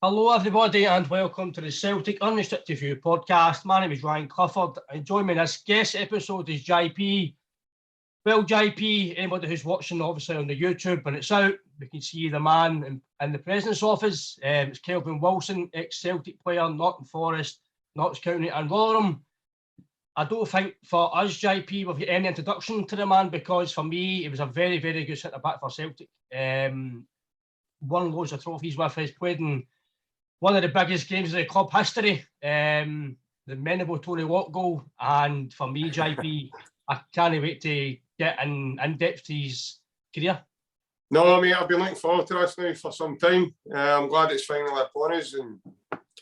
Hello everybody and welcome to the Celtic Unrestricted View podcast. My name is Ryan Clifford and joining me in this guest episode is JP. Well, JP, anybody who's watching obviously on the YouTube when it's out, we can see the man in the President's office. It's Kelvin Wilson, ex-Celtic player, Nottingham Forest, Notts County and Rotherham. I don't think for us, JP, we've got any introduction to the man because for me, he was a very, very good centre-back for Celtic. Won loads of trophies with us, played in one of the biggest games of the club history, the memorable Tony Watt goal. And for me, JP, I can't wait to get in depth to his career. No, mate, I've been looking forward to this now for some time. I'm glad it's finally upon us, and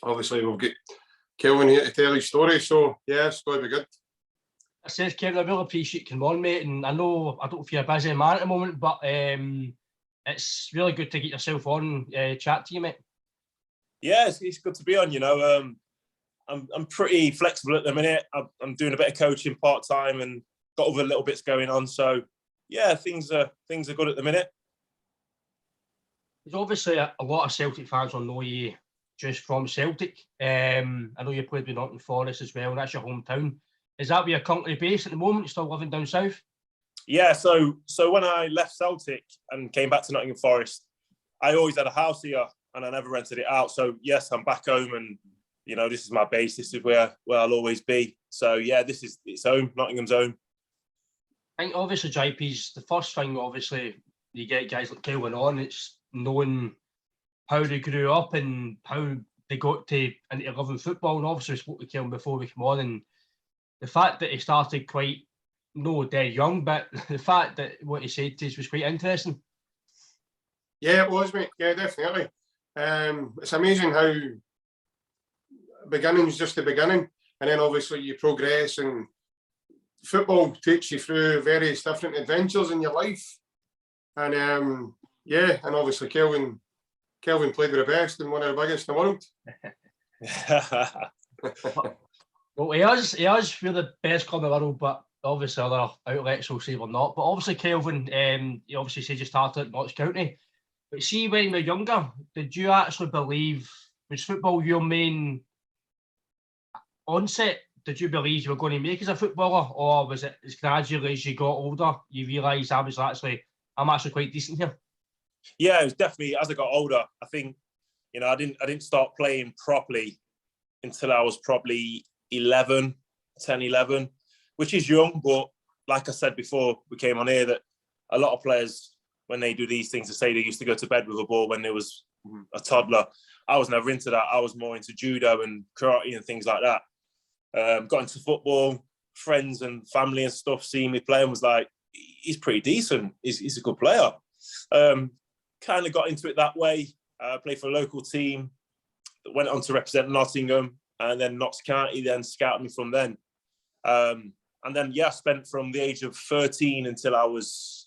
obviously we'll get Kelvin here to tell his story. So, yeah, it's going to be good. I says, Kevin, I really appreciate you coming on, mate. And I know I don't feel a busy man at the moment, but it's really good to get yourself on chat to you, mate. Yeah, it's good to be on. You know, I'm pretty flexible at the minute. I'm doing a bit of coaching part time and got other little bits going on. So yeah, things are good at the minute. There's obviously a lot of Celtic fans will know you just from Celtic. I know you played with Nottingham Forest as well, and that's your hometown. Is that where you're currently based at the moment? You're still living down south? Yeah. So when I left Celtic and came back to Nottingham Forest, I always had a house here. And I never rented it out. So, yes, I'm back home and, you know, this is my base. This is where I'll always be. So, yeah, it's home, Nottingham's home. I think, obviously, JP's the first thing, obviously, you get guys like Kelvin on, it's knowing how they grew up and how they got into loving football. And obviously, we spoke to Kelvin before we came on. And the fact that he started quite, no, dead young, but the fact that what he said to us was quite interesting. Yeah, it was, mate. Yeah, definitely. It's amazing how beginning's just the beginning, and then obviously you progress, and football takes you through various different adventures in your life. And and obviously Kelvin played with the best and one of the biggest in the world. Well, he is for the best club in the world, but obviously other outlets will say we're not. But obviously Kelvin, he obviously said you started at Notts County. But see, when you were younger, did you actually believe, was football your main onset? Did you believe you were going to make as a footballer? Or was it as gradually as you got older, you realised I'm actually quite decent here? Yeah, it was definitely as I got older. I think, you know, I didn't start playing properly until I was probably 11, which is young. But like I said before we came on here, that a lot of players, when they do these things, to say they used to go to bed with a ball when they was a toddler. I was never into that. I was more into judo and karate and things like that. Got into football, friends and family and stuff, seeing me play and was like, he's pretty decent. He's a good player. Kind of got into it that way. Played for a local team, went on to represent Nottingham, and then Notts County then scouted me from then. And then, I spent from the age of 13 until I was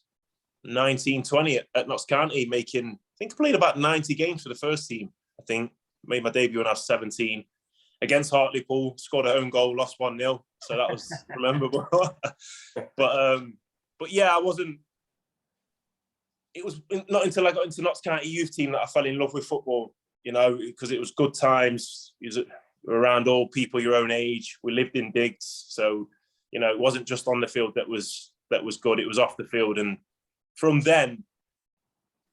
19, 20 at Notts County, I played about 90 games for the first team. I think made my debut when I was 17 against Hartlepool, scored a home goal, lost 1-0. So that was memorable. But yeah, it was not until I got into Notts County youth team that I fell in love with football, you know, because it was good times. It was around all people your own age. We lived in digs. So, you know, it wasn't just on the field that was good. It was off the field. And from then,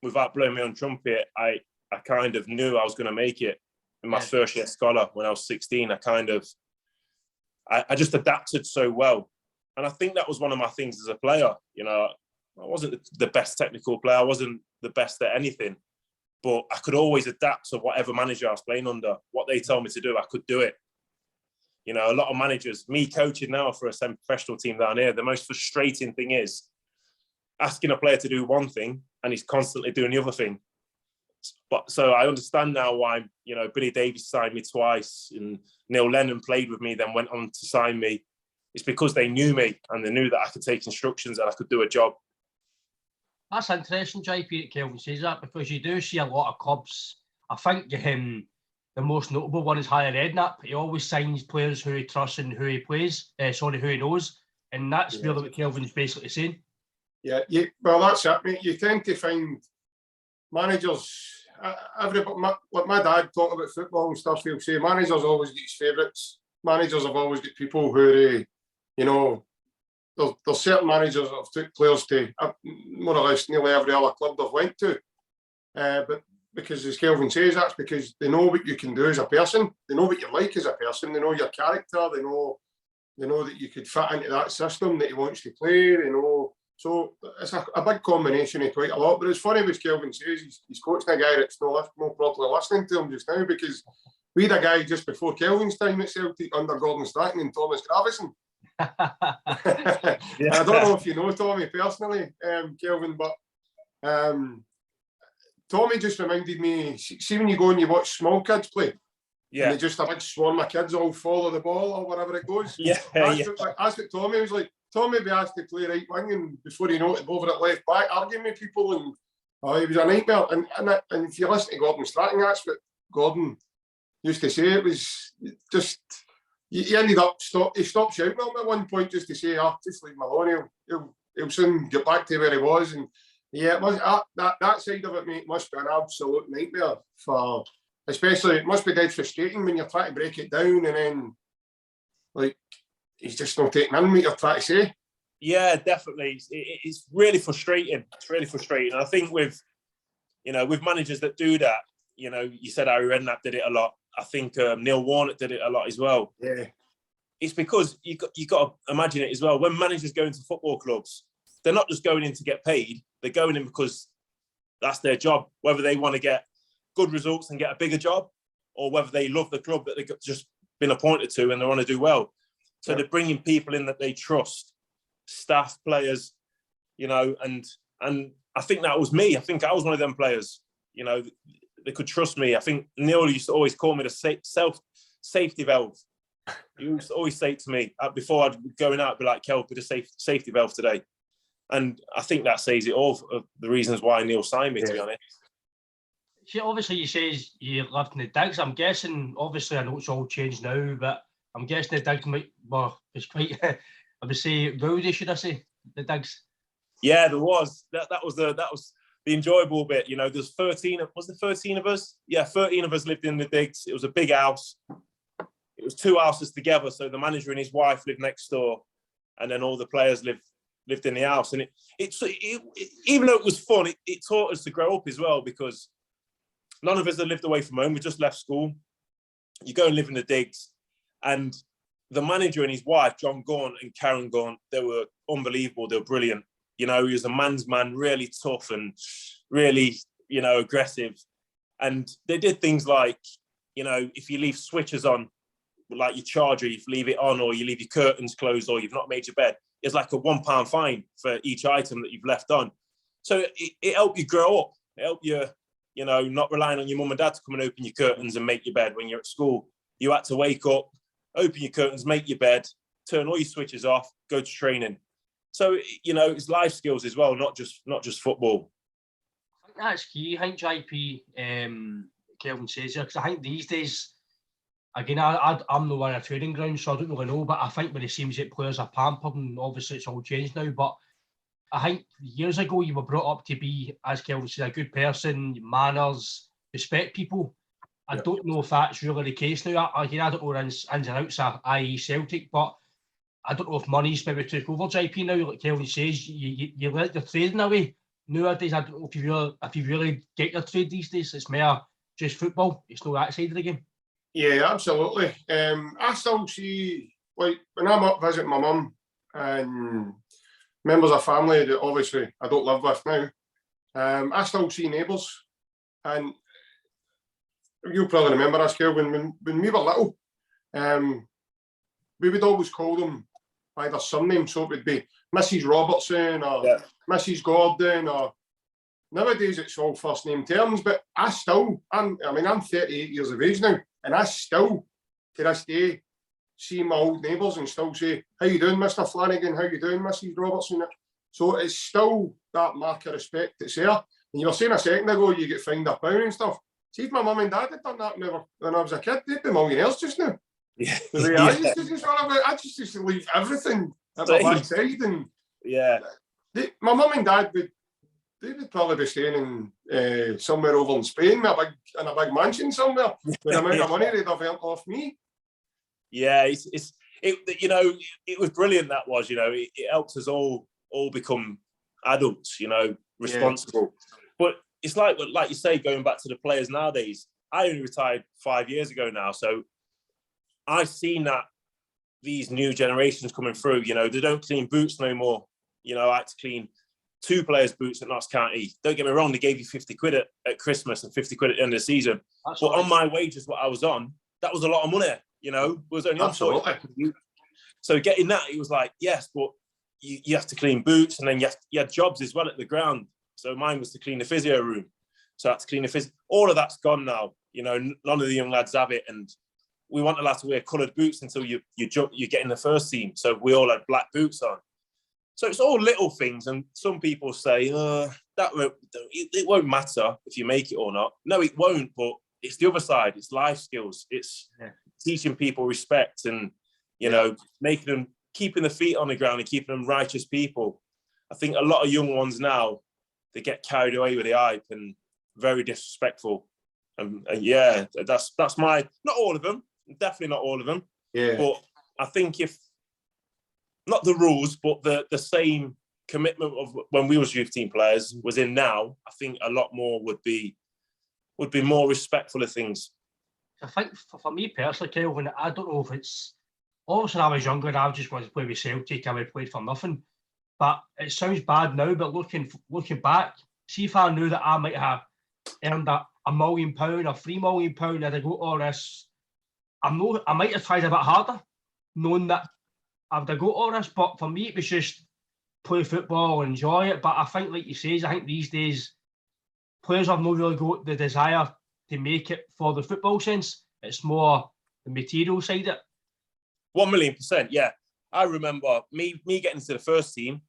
without blowing my own trumpet, I kind of knew I was going to make it. In my first year scholar, when I was 16, I just adapted so well. And I think that was one of my things as a player. You know, I wasn't the best technical player. I wasn't the best at anything. But I could always adapt to whatever manager I was playing under. What they told me to do, I could do it. You know, a lot of managers, me coaching now for a semi-professional team down here, the most frustrating thing is asking a player to do one thing and he's constantly doing the other thing. But so I understand now why, you know, Billy Davies signed me twice and Neil Lennon played with me, then went on to sign me. It's because they knew me and they knew that I could take instructions and I could do a job. That's interesting, JP, that Kelvin says that, because you do see a lot of clubs. I think the most notable one is Higher Redknapp. He always signs players who he trusts and who he plays, who he knows. And that's really what Kelvin's basically saying. Yeah, well, that's it, mate. You tend to find managers, like my dad talking about football and stuff, he'll say managers always get his favourites. Managers have always got people who, you know, there's certain managers that have took players to more or less nearly every other club they've went to. But because, as Kelvin says, that's because they know what you can do as a person. They know what you're like as a person. They know your character. They know that you could fit into that system that he wants to play. They know. So it's a big combination of quite a lot. But it's funny, as Kelvin says, he's coaching a guy that's not properly listening to him just now, because we had a guy just before Kelvin's time at Celtic under Gordon Strachan and Thomas Gravison. I don't know if you know Tommy personally, Kelvin, but Tommy just reminded me, see when you go and you watch small kids play, and they just a big swarm of kids all follow the ball or wherever it goes. That's what Tommy was like. Tommy be asked to play right wing, and before you know it, over at left back, arguing with people, and he was a nightmare. And if you listen to Gordon Strachan, that's what Gordon used to say. It was just, he ended up he stopped shouting at him at one point just to say, just leave him alone. He'll soon get back to where he was. And yeah, it must, that side of it, mate, must be an absolute nightmare for, especially, it must be dead frustrating when you're trying to break it down and then, like, he's just not taking in what you're trying to say. Yeah, definitely. It's really frustrating. It's really frustrating. And I think with managers that do that, you said Harry Redknapp did it a lot. I think Neil Warnock did it a lot as well. Yeah. It's because you got to imagine it as well. When managers go into football clubs, they're not just going in to get paid. They're going in because that's their job, whether they want to get good results and get a bigger job, or whether they love the club that they've just been appointed to and they want to do well. So they're bringing people in that they trust, staff, players, and I think that was me. I think I was one of them players, they could trust me. I think Neil used to always call me the safety valve. He used to always say to me, before I'd be going out, be like, Kel, put a safety valve today. And I think that says it all, of the reasons why Neil signed me, to be honest. See, obviously, you says you lived in the digs. I'm guessing, obviously, I know it's all changed now, but I'm guessing the digs was quite, I would say, rowdy, should I say, the digs? Yeah, there was. That was the enjoyable bit. There's 13, was there 13 of us? Yeah, 13 of us lived in the digs. It was a big house. It was two houses together. So the manager and his wife lived next door, and then all the players lived in the house. And it even though it was fun, it taught us to grow up as well, because none of us had lived away from home. We just left school. You go and live in the digs. And the manager and his wife, John Gaunt and Karen Gaunt, they were unbelievable. They were brilliant. He was a man's man, really tough and really, aggressive. And they did things like, if you leave switches on, like your charger, you leave it on, or you leave your curtains closed, or you've not made your bed, it's like a £1 fine for each item that you've left on. So it helped you grow up. It helped you, not relying on your mum and dad to come and open your curtains and make your bed when you're at school. You had to wake up, open your curtains, make your bed, turn all your switches off, go to training. So, it's life skills as well, not just football. I think that's key. I think JP, Kelvin says here, because I think these days, again, I'm the one at training ground, so I don't really know, but I think when it seems that players are pampered, and obviously it's all changed now, but I think years ago you were brought up to be, as Kelvin said, a good person, manners, respect people. I don't know if that's really the case now. I don't know ins and outs of i.e. Celtic, but I don't know if money's maybe took over JP now. Like Kelvin says, you let your trading away. Nowadays, I don't know if you really get your trade these days. It's more just football. It's not that side of the game. Yeah, absolutely. I still see, like, when I'm up visiting my mum and members of family that obviously I don't live with now, I still see neighbours. And you'll probably remember us, Kelvin, when we were little, we would always call them by their surname, so it would be Mrs. Robertson or Mrs. Gordon, or nowadays it's all first name terms, but I'm 38 years of age now, and I still, to this day, see my old neighbours and still say, how you doing, Mr. Flanagan? How you doing, Mrs. Robertson? So it's still that mark of respect that's there. And you were saying a second ago, you get fined £1 and stuff. See, if my mum and dad had done that when I was a kid, they'd be millionaires just now. Yeah. I just used to leave everything at my backside. And my mum and dad would, they would probably be staying in somewhere over in Spain, in a big mansion somewhere, with the amount of money they'd have earned off me. Yeah, it was brilliant. That was, it helped us all become adults, responsible. Yeah. But it's like you say, going back to the players nowadays. I only retired 5 years ago now, so I've seen that these new generations coming through, they don't clean boots no more. I had to clean 2 players' boots at Notts County. Don't get me wrong, they gave you 50 quid at Christmas and 50 quid at the end of the season. That's but right. On my wages, what I was on, that was a lot of money, it was only on 40. So getting that, it was like, yes, but you have to clean boots, and then you had jobs as well at the ground. So mine was to clean the physio room. So I had to clean the physio. All of that's gone now. None of the young lads have it, and we weren't allowed to wear coloured boots until you get in the first team. So we all had black boots on. So it's all little things, and some people say it won't matter if you make it or not. No, it won't. But it's the other side. It's life skills. It's teaching people respect, and making them, keeping the feet on the ground and keeping them righteous people. I think a lot of young ones now, they get carried away with the hype and very disrespectful. And yeah, that's my, not all of them, definitely not all of them. Yeah. But I think if not the rules, but the same commitment of when we was youth team players was in now, I think a lot more would be more respectful of things. I think for me personally, Kelvin, I don't know if it's, obviously when I was younger, I just wanted to play with Celtic, I would play for nothing. But it sounds bad now, but looking back, see if I knew that I might have earned £1 million or £3 million as I go to all this, I might have tried a bit harder, knowing that I would have got all this. But for me, it was just play football, enjoy it. But I think, like you say, I think these days, players have not really got the desire to make it for the football sense. It's more the material side of it. 1,000,000%, yeah. I remember me getting into the first team.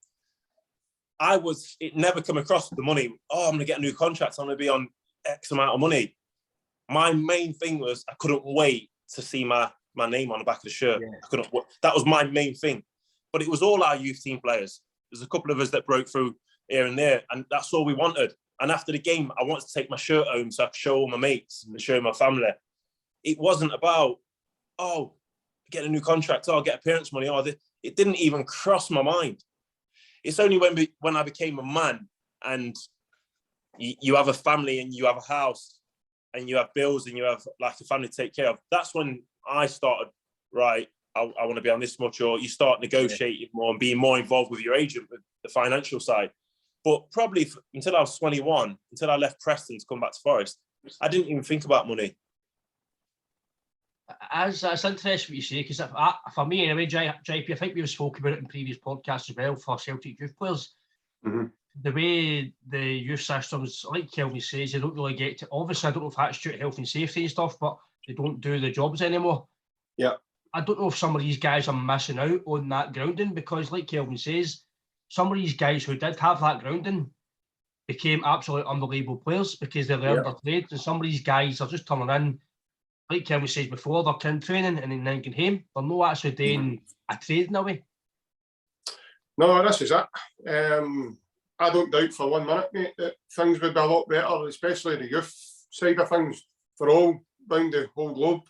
It never come across the money. Oh, I'm going to get a new contract. I'm going to be on X amount of money. My main thing was I couldn't wait to see my name on the back of the shirt. Yeah. That was my main thing. But it was all our youth team players. There's a couple of us that broke through here and there, and that's all we wanted. And after the game, I wanted to take my shirt home so I could show all my mates and show my family. It wasn't about, get a new contract, get appearance money. It didn't even cross my mind. It's only when I became a man and you have a family and you have a house and you have bills and you have like a family to take care of. That's when I started, right, I want to be on this much, or you start negotiating more and being more involved with your agent, with the financial side. But probably until I was 21, until I left Preston to come back to Forest, I didn't even think about money. That's interesting what you say, because for me anyway, JP, I think we've spoken about it in previous podcasts as well, for Celtic youth players. Mm-hmm. The way the youth systems, like Kelvin says, they don't really get to, obviously I don't know if that's due to health and safety and stuff, but they don't do the jobs anymore. Yeah. I don't know if some of these guys are missing out on that grounding, because like Kelvin says, some of these guys who did have that grounding became absolutely unbelievable players because they learned their trade, and some of these guys are just turning in, like Kelvin says before, they're kind of training and then going home. They're not actually doing a trade in a way. No, this is it. I don't doubt for 1 minute, mate, that things would be a lot better, especially the youth side of things, for all round the whole globe.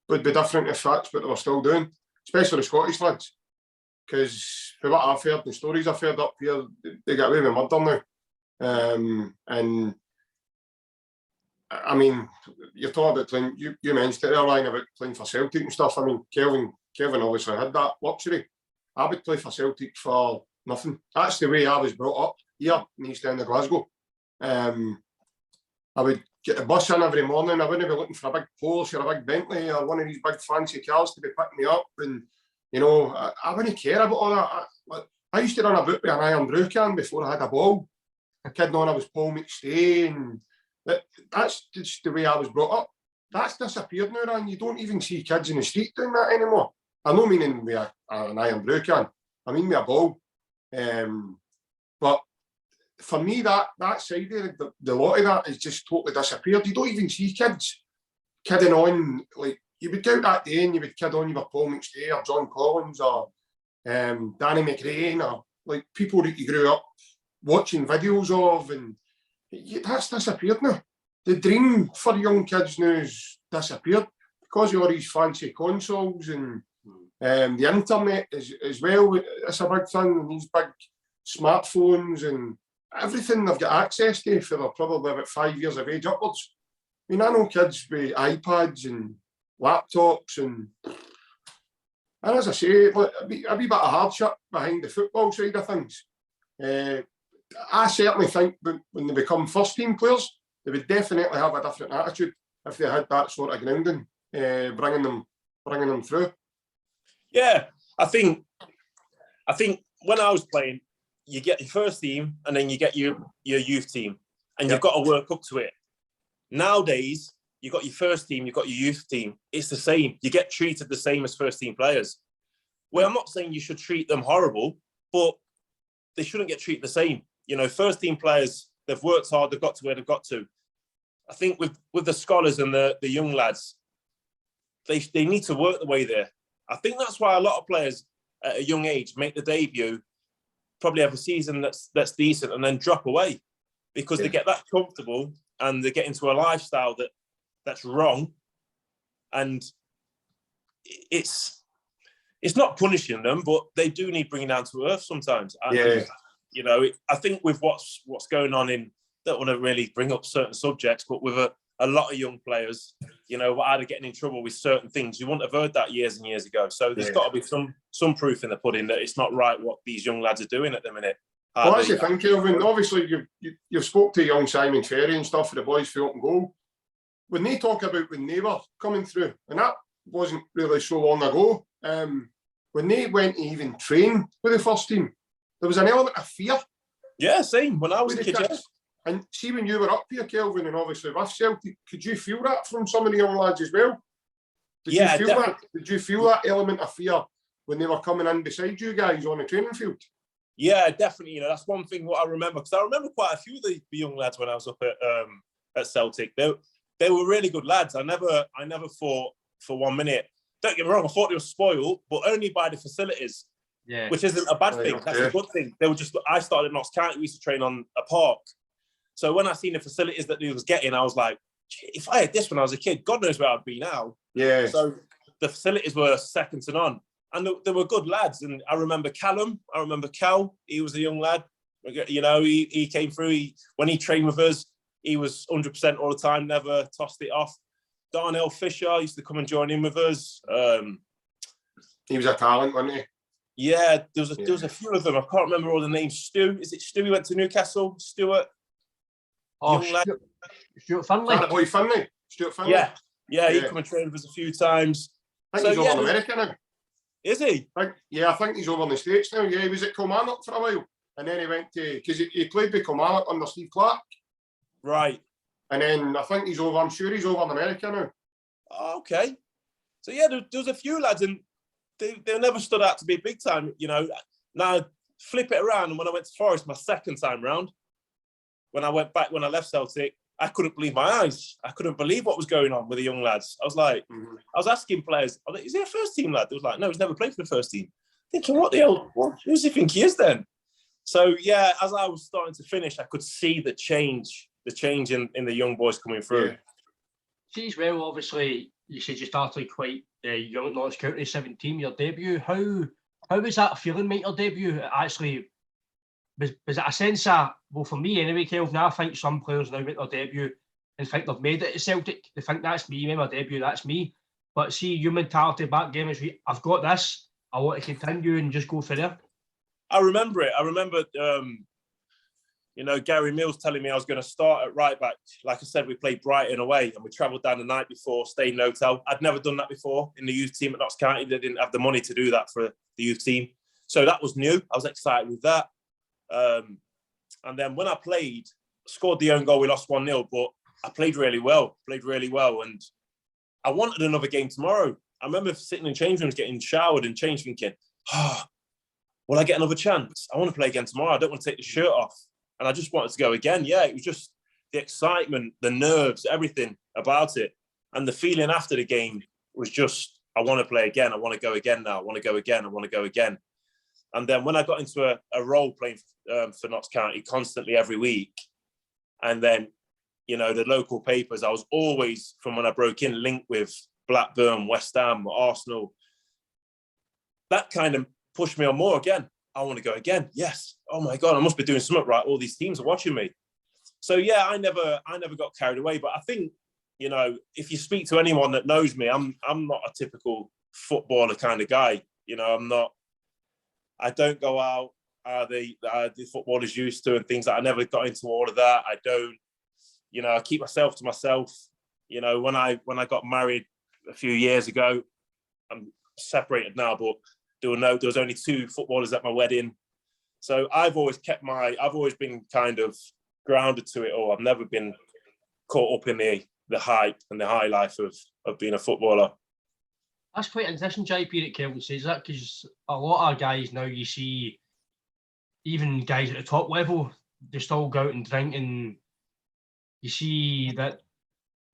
Would be different if that's what they were still doing, especially the Scottish lads. Because for what I've heard, the stories I've heard up here, they get away with murder now. And I mean, you're talking about playing, you mentioned it earlier about playing for Celtic and stuff. I mean, Kelvin obviously had that luxury. I would play for Celtic for nothing. That's the way I was brought up here in East End of Glasgow. I would get the bus in every morning. I wouldn't be looking for a big Porsche or a big Bentley or one of these big fancy cars to be picking me up. And, I wouldn't care about all that. I used to run about with an iron brew can before I had a ball. Kidding on, I was Paul McStay, and that's just the way I was brought up. That's disappeared now, and you don't even see kids in the street doing that anymore. I don't mean with an iron brew can. I mean with a ball. But for me, that side of the lot of that is just totally disappeared. You don't even see kids kidding on. Like, you would go out that day and you would kid on you were Paul McStay or John Collins or Danny McRae, or like people that you grew up watching videos of, and that's disappeared now. The dream for young kids now has disappeared because of all these fancy consoles and the internet as well. It's a big thing, and these big smartphones and everything they've got access to for they're probably about 5 years of age upwards. I mean, I know kids with iPads and laptops, and as I say, a wee bit of hardship behind the football side of things. I certainly think when they become first team players, they would definitely have a different attitude if they had that sort of grounding, bringing them through. Yeah, I think when I was playing, you get your first team and then you get your youth team, and you've got to work up to it. Nowadays, you've got your first team, you've got your youth team. It's the same. You get treated the same as first team players. Well, I'm not saying you should treat them horrible, but they shouldn't get treated the same. You know, first team players, they've worked hard, they've got to where they've got to. I think with the scholars and the young lads, they need to work the way there. I think that's why a lot of players at a young age make the debut, probably have a season that's decent, and then drop away because they get that comfortable and they get into a lifestyle that's wrong. And it's not punishing them, but they do need bringing down to earth sometimes. You know, I think with what's going on in, don't want to really bring up certain subjects, but with a lot of young players, you know, were either getting in trouble with certain things. You wouldn't have heard that years and years ago. So there's got to be some proof in the pudding that it's not right what these young lads are doing at the minute. Well, that's the thing, Kelvin. Obviously, you've spoke to young Simon Ferry and stuff for the boys for open goal. When they talk about when they were coming through, and that wasn't really so long ago, when they went to even train with the first team, there was an element of fear. Yeah, same. When I was a kid, yeah. And see, when you were up here, Kelvin, and obviously with Celtic, could you feel that from some of the young lads as well? Did you feel that? Did you feel that element of fear when they were coming in beside you guys on the training field? Yeah, definitely. You know, that's one thing what I remember, because I remember quite a few of the young lads when I was up at Celtic. They were really good lads. I never thought for 1 minute. Don't get me wrong, I thought they were spoiled, but only by the facilities. Yeah, which isn't a bad thing. That's a good thing. I started at Notts County. We used to train on a park. So when I seen the facilities that he was getting, I was like, if I had this when I was a kid, God knows where I'd be now. Yeah. So the facilities were second to none. And they were good lads. And I remember Callum. I remember Cal. He was a young lad. You know, he came through. When he trained with us, he was 100% all the time, never tossed it off. Darnell Fisher used to come and join in with us. He was a talent, wasn't he? Yeah, there was a few of them. I can't remember all the names. Stu, is it Stu? He went to Newcastle. Stuart. Oh, Stuart Finlay. That boy Finlay. Stuart Finlay. Yeah. He come and trained with us a few times. I think he's over in America now. Is he? I think he's over in the States now. Yeah, he was at Kilmarnock for a while, and then he went to, because he played with Kilmarnock under Steve Clark. Right. And then I think I'm sure he's over in America now. Oh, okay. So yeah, there was a few lads, and they never stood out to be big time, you know. Now flip it around, and when I went to Forest my second time round, when I left Celtic, I couldn't believe my eyes. I couldn't believe what was going on with the young lads. I was like, I was asking players, is he a first team lad? They was like, no, he's never played for the first team. Thinking, what the hell? Who does he think he is then? So yeah, as I was starting to finish, I could see the change in the young boys coming through. Yeah. See as well, obviously, you said you started quite young at Notts County, 17, your debut. How was that feeling, mate, your debut? Actually, was it a sense of, well, for me anyway, Kelvin, I think some players now make their debut and think they've made it at Celtic. They think that's me, made my debut, that's me. But see, your mentality back game is, I've got this, I want to continue and just go for there. I remember it. I remember, you know, Gary Mills telling me I was going to start at right back. Like I said, we played Brighton away and we travelled down the night before, stayed in an hotel. I'd never done that before in the youth team at Notts County. They didn't have the money to do that for the youth team. So that was new. I was excited with that. And then when I played, scored the own goal, we lost 1-0, but I played really well. And I wanted another game tomorrow. I remember sitting in change rooms, getting showered and changed, thinking, will I get another chance? I want to play again tomorrow. I don't want to take the shirt off. And I just wanted to go again. Yeah, it was just the excitement, the nerves, everything about it. And the feeling after the game was just, I want to play again. I want to go again now. I want to go again. And then when I got into a role playing for Notts County constantly every week, and then, you know, the local papers, I was always, from when I broke in, linked with Blackburn, West Ham, Arsenal. That kind of pushed me on more again. I want to go again. Yes. Oh my God, I must be doing something right. All these teams are watching me. So yeah, I never got carried away. But I think, you know, if you speak to anyone that knows me, I'm not a typical footballer kind of guy. You know, I don't go out the footballers used to and things like I never got into all of that. I don't, you know, I keep myself to myself. You know, when I got married a few years ago, I'm separated now, but there was only 2 footballers at my wedding. So I've always been kind of grounded to it all. I've never been caught up in the hype and the high life of being a footballer. That's quite interesting, JP, that Kelvin says that, because a lot of guys now, you see, even guys at the top level, they still go out and drink, and you see that,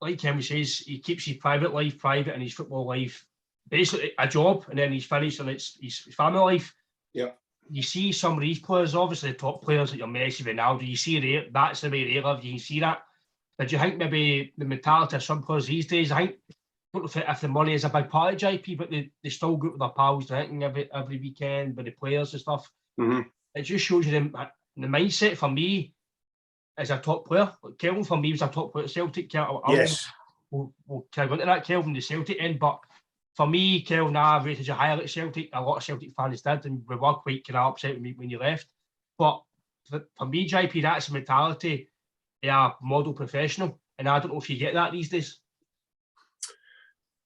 like Kelvin says, he keeps his private life private and his football life basically a job, and then he's finished and it's his family life. Yeah. You see some of these players, obviously the top players like your Messi, Ronaldo, you see that's the way they live, you can see that. But do you think maybe the mentality of some players these days, I think, I don't know if the money is a big part of JP, but they still go with their pals drinking every weekend with the players and stuff. Mm-hmm. It just shows you the mindset for me as a top player. Like Kelvin for me was a top player at Celtic. Yes. We'll kind of go into that, Kelvin, the Celtic end, but for me, Kelvin, I rated you higher at Celtic. A lot of Celtic fans did, and we were quite kind of upset with me when you left. But for me, JP, that's the mentality of a model professional, and I don't know if you get that these days.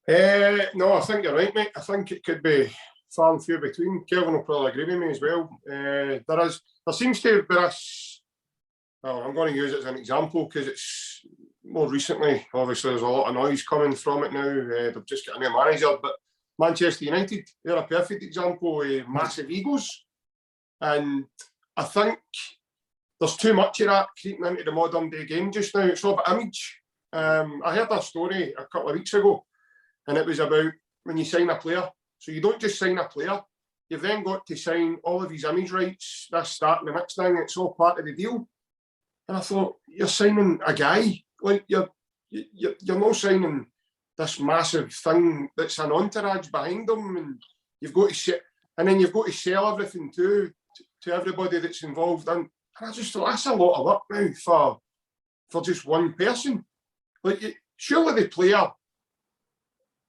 No, I think you're right, mate. I think it could be far and few between. Kelvin will probably agree with me as well. There seems to be this. Well, I'm going to use it as an example because it's more recently. Obviously, there's a lot of noise coming from it now. They've just got a new manager, but Manchester United, they're a perfect example of massive egos, and I think there's too much of that creeping into the modern day game just now. It's all about image. I heard a story a couple of weeks ago, and it was about when you sign a player. So you don't just sign a player, you've then got to sign all of his image rights, this, that, and the next thing. It's all part of the deal. And I thought, you're signing a guy, like you're not signing this massive thing that's an entourage behind them, and you've got to you've got to sell everything to everybody that's involved. And I just thought, that's a lot of work now for just one person. Like, surely the player,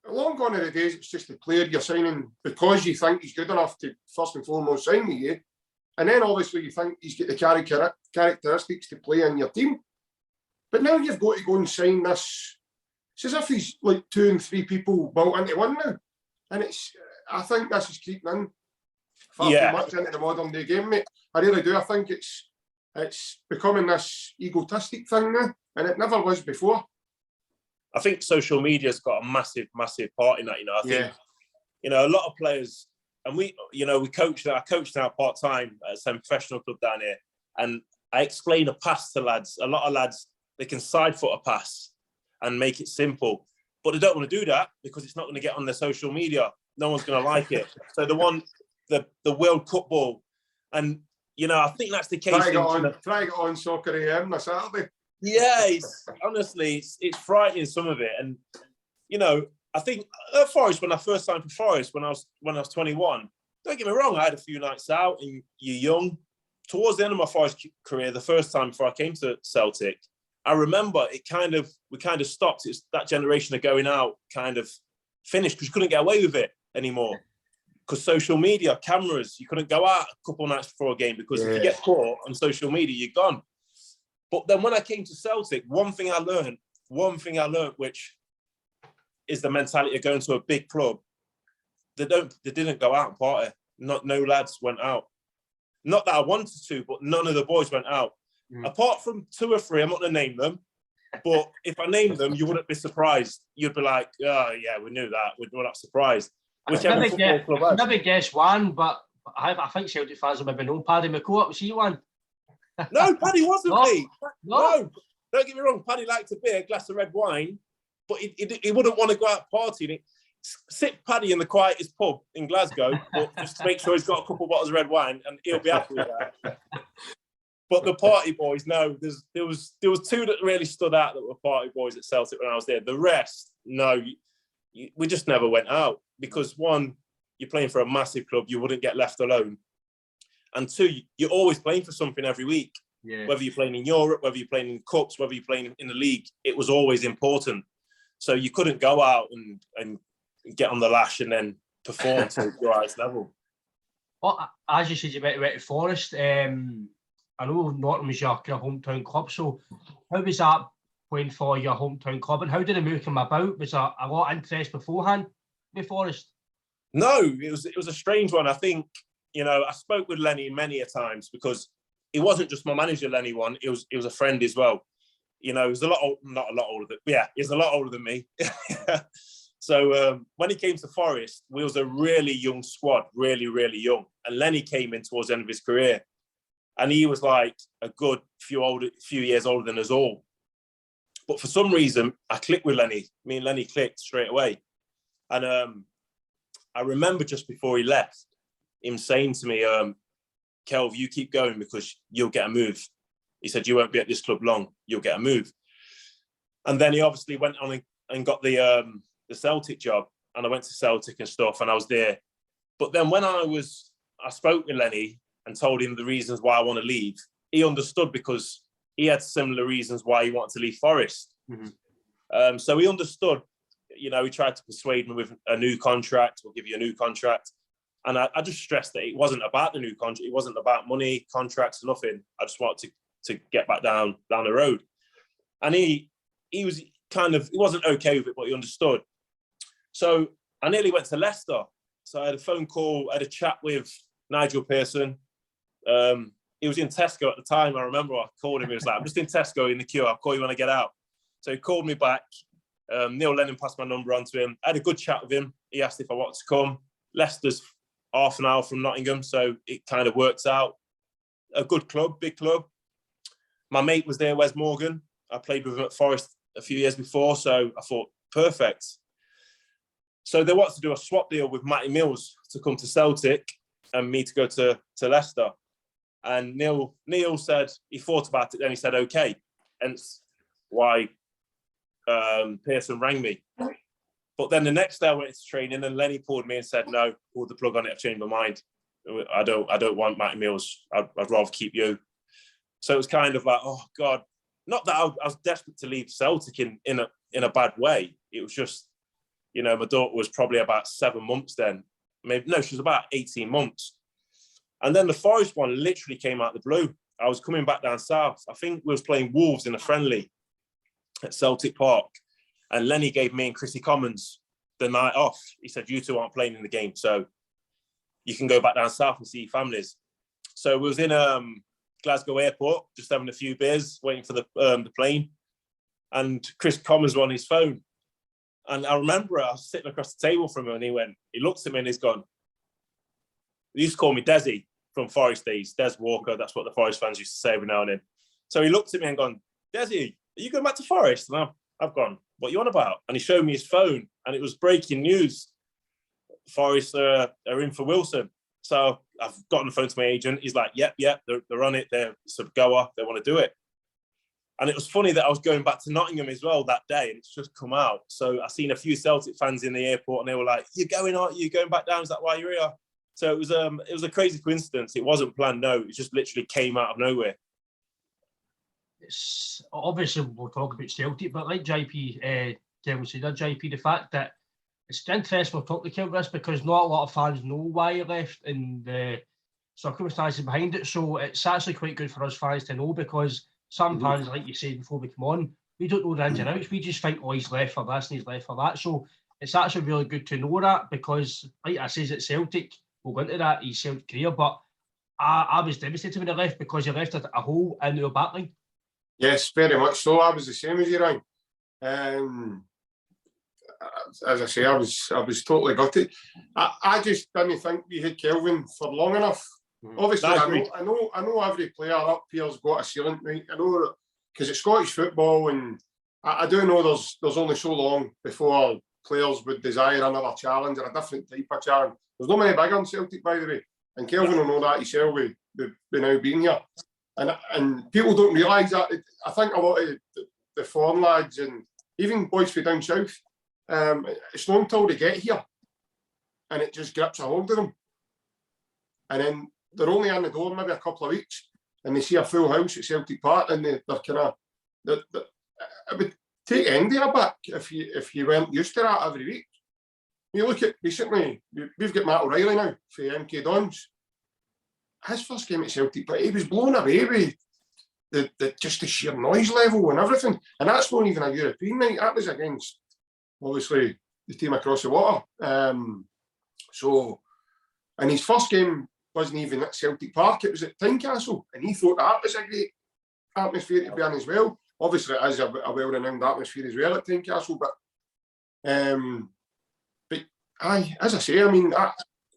long gone are the days it's just the player you're signing because you think he's good enough to first and foremost sign with you, and then obviously you think he's got the characteristics to play in your team. But now you've got to go and sign this. It's as if he's like 2 and 3 people built into one now, and I think this is creeping in far too much into the modern day game, mate. I really do. I think it's becoming this egotistic thing now, and it never was before. I think social media's got a massive, massive part in that. You know, I think, you know, a lot of players, and I coach now part-time at some professional club down here, and I explain a pass to lads. A lot of lads, they can side foot a pass and make it simple, but they don't want to do that because it's not going to get on their social media. No one's going to like it. So they want the World Cup ball. And, you know, I think that's the case. Try to get on Soccer AM on Saturday. Yeah, it's frightening, some of it. And, you know, I think at Forest, when I first signed for Forest, when I was 21, don't get me wrong, I had a few nights out and you're young. Towards the end of my Forest career, the first time before I came to Celtic, I remember we kind of stopped. It's that generation of going out kind of finished because you couldn't get away with it anymore. Because social media, cameras, you couldn't go out a couple of nights before a game because if you get caught on social media, you're gone. But then when I came to Celtic, one thing I learned, which is the mentality of going to a big club. They didn't go out and party. No lads went out. Not that I wanted to, but none of the boys went out. Apart from 2 or 3, I'm not going to name them, but if I named them, you wouldn't be surprised. You'd be like, oh, yeah, we knew that. We're not surprised. Whichever football club has. Maybe guess one, but I think Celtic fans have maybe known Paddy McCourt. Was he one? No, Paddy wasn't me. No, don't get me wrong. Paddy liked a beer, a glass of red wine, but he wouldn't want to go out partying. sit Paddy in the quietest pub in Glasgow, but just to make sure he's got a couple of bottles of red wine, and he'll be happy with that. But the party boys, no, there was two that really stood out that were party boys at Celtic when I was there. The rest, no, we just never went out because one, you're playing for a massive club, you wouldn't get left alone, and two, you're always playing for something every week. Yeah. Whether you're playing in Europe, whether you're playing in cups, whether you're playing in the league, it was always important. So you couldn't go out and get on the lash and then perform to your highest level. Well, as you said, you went to Forest. I know Norton was your kind of hometown club. So how was that playing for your hometown club, and how did the move come about? Was there a lot of interest beforehand with Forest? No, it was a strange one. I think, I spoke with Lenny many a times because it wasn't just my manager, Lenny one. It was a friend as well. He was not a lot older than, yeah, he's a lot older than me. So when he came to Forest, we was a really young squad, really, really young. And Lenny came in towards the end of his career. And he was like a good few years older than us all. But for some reason, I clicked with Lenny. Me and Lenny clicked straight away. And I remember just before he left, him saying to me, Kelv, you keep going because you'll get a move. He said, you won't be at this club long, you'll get a move. And then he obviously went on and got the Celtic job, and I went to Celtic and stuff, and I was there. But then when I spoke with Lenny and told him the reasons why I want to leave, he understood because he had similar reasons why he wanted to leave Forest. Mm-hmm. So he understood, he tried to persuade me with a new contract, we'll give you a new contract. And I just stressed that it wasn't about the new contract. It wasn't about money, contracts, nothing. I just wanted to get back down the road. And he was he wasn't okay with it, but he understood. So I nearly went to Leicester. So I had a phone call, I had a chat with Nigel Pearson. He was in Tesco at the time. I remember I called him. He was like, I'm just in Tesco in the queue. I'll call you when I get out. So he called me back. Neil Lennon passed my number on to him. I had a good chat with him. He asked if I wanted to come. Leicester's half an hour from Nottingham, so it kind of works out. A good club, big club. My mate was there, Wes Morgan. I played with him at Forest a few years before, so I thought, perfect. So they wanted to do a swap deal with Matty Mills to come to Celtic and me to go to Leicester. And Neil said, he thought about it, then he said, okay. Hence why Pearson rang me. But then the next day I went to training and Lenny pulled me and said, no, pulled the plug on it, I've changed my mind. I don't want Matty Mills. I'd rather keep you. So it was kind of like, oh God, not that I was desperate to leave Celtic in a bad way. It was just, my daughter was probably about 7 months then. She was about 18 months. And then the Forest one literally came out of the blue. I was coming back down south. I think we was playing Wolves in a friendly at Celtic Park. And Lenny gave me and Chrissy Commons the night off. He said, you two aren't playing in the game, so you can go back down south and see your families. So we was in Glasgow airport, just having a few beers, waiting for the plane. And Chris Commons was on his phone. And I remember I was sitting across the table from him and he looks at me and he's gone, he used to call me Desi from Forest days, Des Walker. That's what the Forest fans used to say every now and then. So he looked at me and gone, Desi, are you going back to Forest? And I've gone, what are you on about? And he showed me his phone and it was breaking news. Forest are in for Wilson. So I've got on the phone to my agent. He's like, yep, they're on it. It's a goer. They want to do it. And it was funny that I was going back to Nottingham as well that day and it's just come out. So I seen a few Celtic fans in the airport and they were like, you're going, aren't you? Going back down? Is that why you're here? So it was a crazy coincidence. It wasn't planned, no. It just literally came out of nowhere. It's obviously we'll talk about Celtic, but like JP Kelvin said, JP, the fact that it's interesting we'll talk to Kelvin because not a lot of fans know why he left and the circumstances behind it. So it's actually quite good for us fans to know because some fans, like you said before we come on, we don't know the ins and outs. We just think, oh, he's left for this and he's left for that. So it's actually really good to know that because, like I says, at Celtic, we'll go into that, his Celtic career, but I was devastated when he left because he left a hole in our backline. Yes, very much so. I was the same as you, Ryan. As I say, I was totally gutted. I just didn't think we had Kelvin for long enough. Obviously, I know every player up here's got a ceiling, right? I know because it's Scottish football, and I do know there's only so long before players would desire another challenge or a different type of challenge. There's not many bigger in Celtic, by the way, and Kelvin will know that himself with now being here. And people don't realise that. I think a lot of the foreign lads and even boys from down south, it's not until they get here and it just grips a hold of them. And then they're only in the door maybe a couple of weeks and they see a full house at Celtic Park and they're kind of... It would take Andy a bit if you weren't used to that every week. You look at recently, we've got Matt O'Reilly now for MK Dons. His first game at Celtic, but he was blown away with just the sheer noise level and everything. And that's not even a European night. That was against, obviously, the team across the water. And his first game wasn't even at Celtic Park. It was at Tynecastle. And he thought that was a great atmosphere to be in as well. Obviously, it is a well-renowned atmosphere as well at Tynecastle. But as I say, I mean,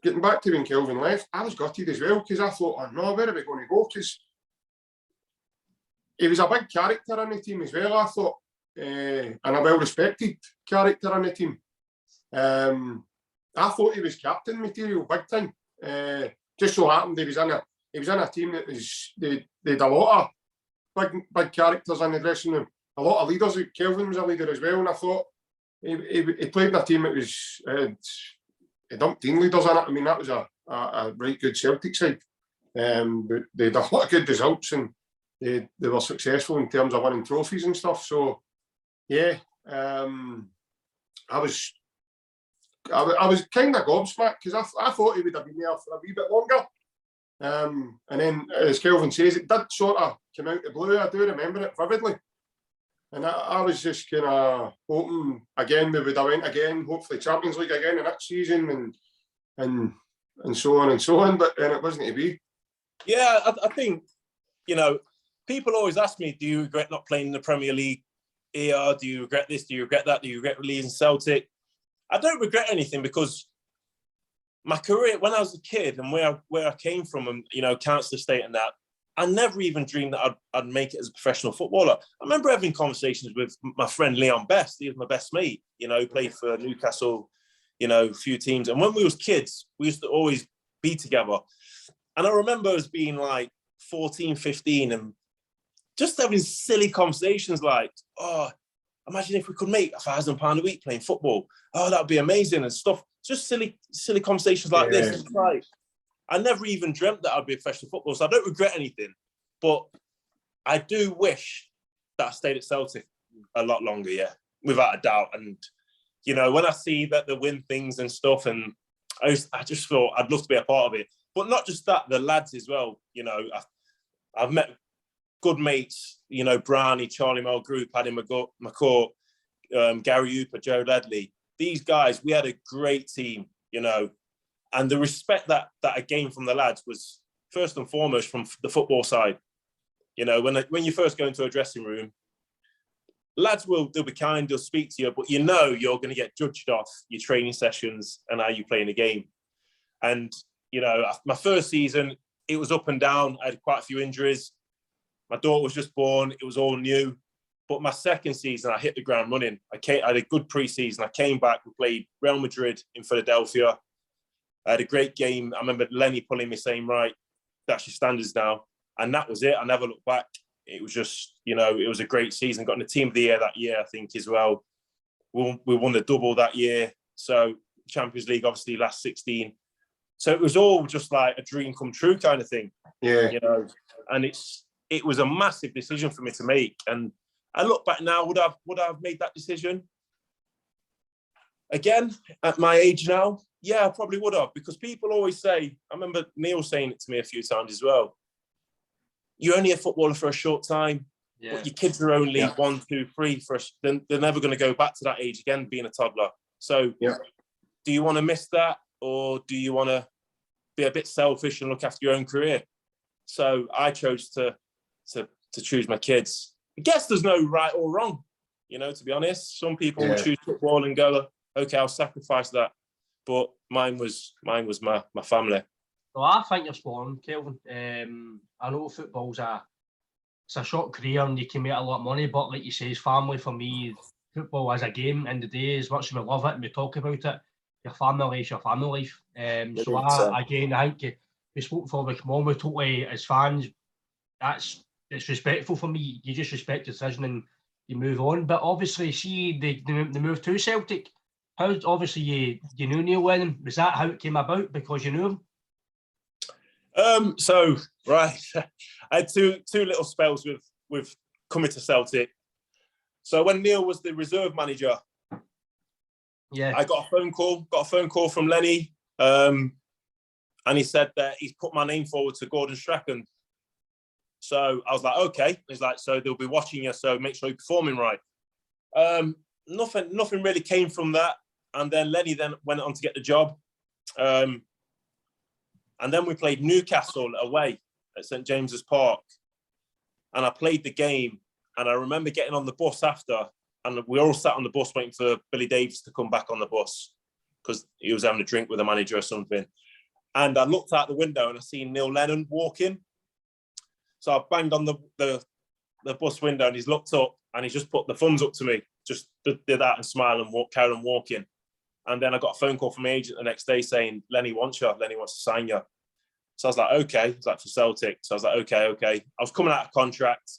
getting back to when Kelvin left, I was gutted as well because I thought, oh no, where are we going to go? Because he was a big character in the team as well, I thought, and a well-respected character in the team. I thought he was captain material big time. Just so happened he was in a team that they had a lot of big characters in the dressing room, a lot of leaders. Kelvin was a leader as well, and I thought he played in a team that was had umpteen leaders in it. I mean, that was a right good Celtic side. But they had a lot of good results and they were successful in terms of winning trophies and stuff. So, yeah, I was kind of gobsmacked because I thought he would have been there for a wee bit longer. And then, as Kelvin says, it did sort of come out of the blue. I do remember it vividly. And I was just kind of hoping again we would have went again, hopefully Champions League again in next season and so on and so on. But then it wasn't to be. Yeah, I think, people always ask me, do you regret not playing in the Premier League here? Do you regret this? Do you regret that? Do you regret leaving Celtic? I don't regret anything because my career, when I was a kid and where I came from and, council estate and that, I never even dreamed that I'd make it as a professional footballer. I remember having conversations with my friend Leon Best. He was my best mate, played for Newcastle, a few teams. And when we was kids, we used to always be together. And I remember us being like 14, 15 and just having silly conversations like, oh, imagine if we could make £1,000 a week playing football. Oh, that would be amazing and stuff. Just silly conversations like this. It's like, I never even dreamt that I'd be a professional footballer, so I don't regret anything. But I do wish that I stayed at Celtic a lot longer, yeah, without a doubt. And, when I see that they win things and stuff, and I just thought I'd love to be a part of it. But not just that, the lads as well. I've met good mates, Brownie, Charlie Mel Group, Paddy McCourt, Gary Hooper, Joe Ledley. These guys, we had a great team, and the respect that I gained from the lads was first and foremost from the football side. When you first go into a dressing room, lads they'll be kind, they'll speak to you, but you're going to get judged off your training sessions and how you play in the game. And, my first season, it was up and down. I had quite a few injuries. My daughter was just born. It was all new. But my second season, I hit the ground running. I had a good pre-season. I came back and played Real Madrid in Philadelphia. I had a great game. I remember Lenny pulling me saying, right, that's your standards now. And that was it. I never looked back. It was just, it was a great season. Got in the team of the year that year, I think, as well. We won the double that year. So Champions League, obviously, last 16. So it was all just like a dream come true kind of thing. Yeah. And it was a massive decision for me to make. And I look back now, would I have made that decision again at my age now? Yeah, I probably would have, because people always say, I remember Neil saying it to me a few times as well, you're only a footballer for a short time, but your kids are only 1, 2, 3, they're never going to go back to that age again, being a toddler. So do you want to miss that, or do you want to be a bit selfish and look after your own career? So I chose to choose my kids. I guess there's no right or wrong, to be honest. Some people will choose football and go, okay, I'll sacrifice that. But mine was my family. Well, I think you're spot on, Kelvin. I know football's it's a short career and you can make a lot of money, but like you say, family for me, football as a game in the day, as much as we love it and we talk about it, your family life's your family life. So I think we spoke before we come on, we totally, as fans, it's respectful for me. You just respect the decision and you move on. But obviously, see the move to Celtic. How obviously you knew Neil Lennon? Was that how it came about? Because you knew him? So right, I had two little spells with coming to Celtic. So when Neil was the reserve manager, I got a phone call from Lenny, and he said that he's put my name forward to Gordon Strachan. So I was like, okay. He's like, so they'll be watching you, so make sure you're performing right. Nothing really came from that. And then Lenny then went on to get the job. And then we played Newcastle away at St James's Park. And I played the game. And I remember getting on the bus after, and we all sat on the bus waiting for Billy Davies to come back on the bus because he was having a drink with a manager or something. And I looked out the window and I seen Neil Lennon walking. So I banged on the bus window and he's looked up and he just put the thumbs up to me, just did that and smiled and carried on walking. And then I got a phone call from my agent the next day saying, Lenny wants you, Lenny wants to sign you. So I was like, okay. It's like for Celtic. So I was like, okay. I was coming out of contract.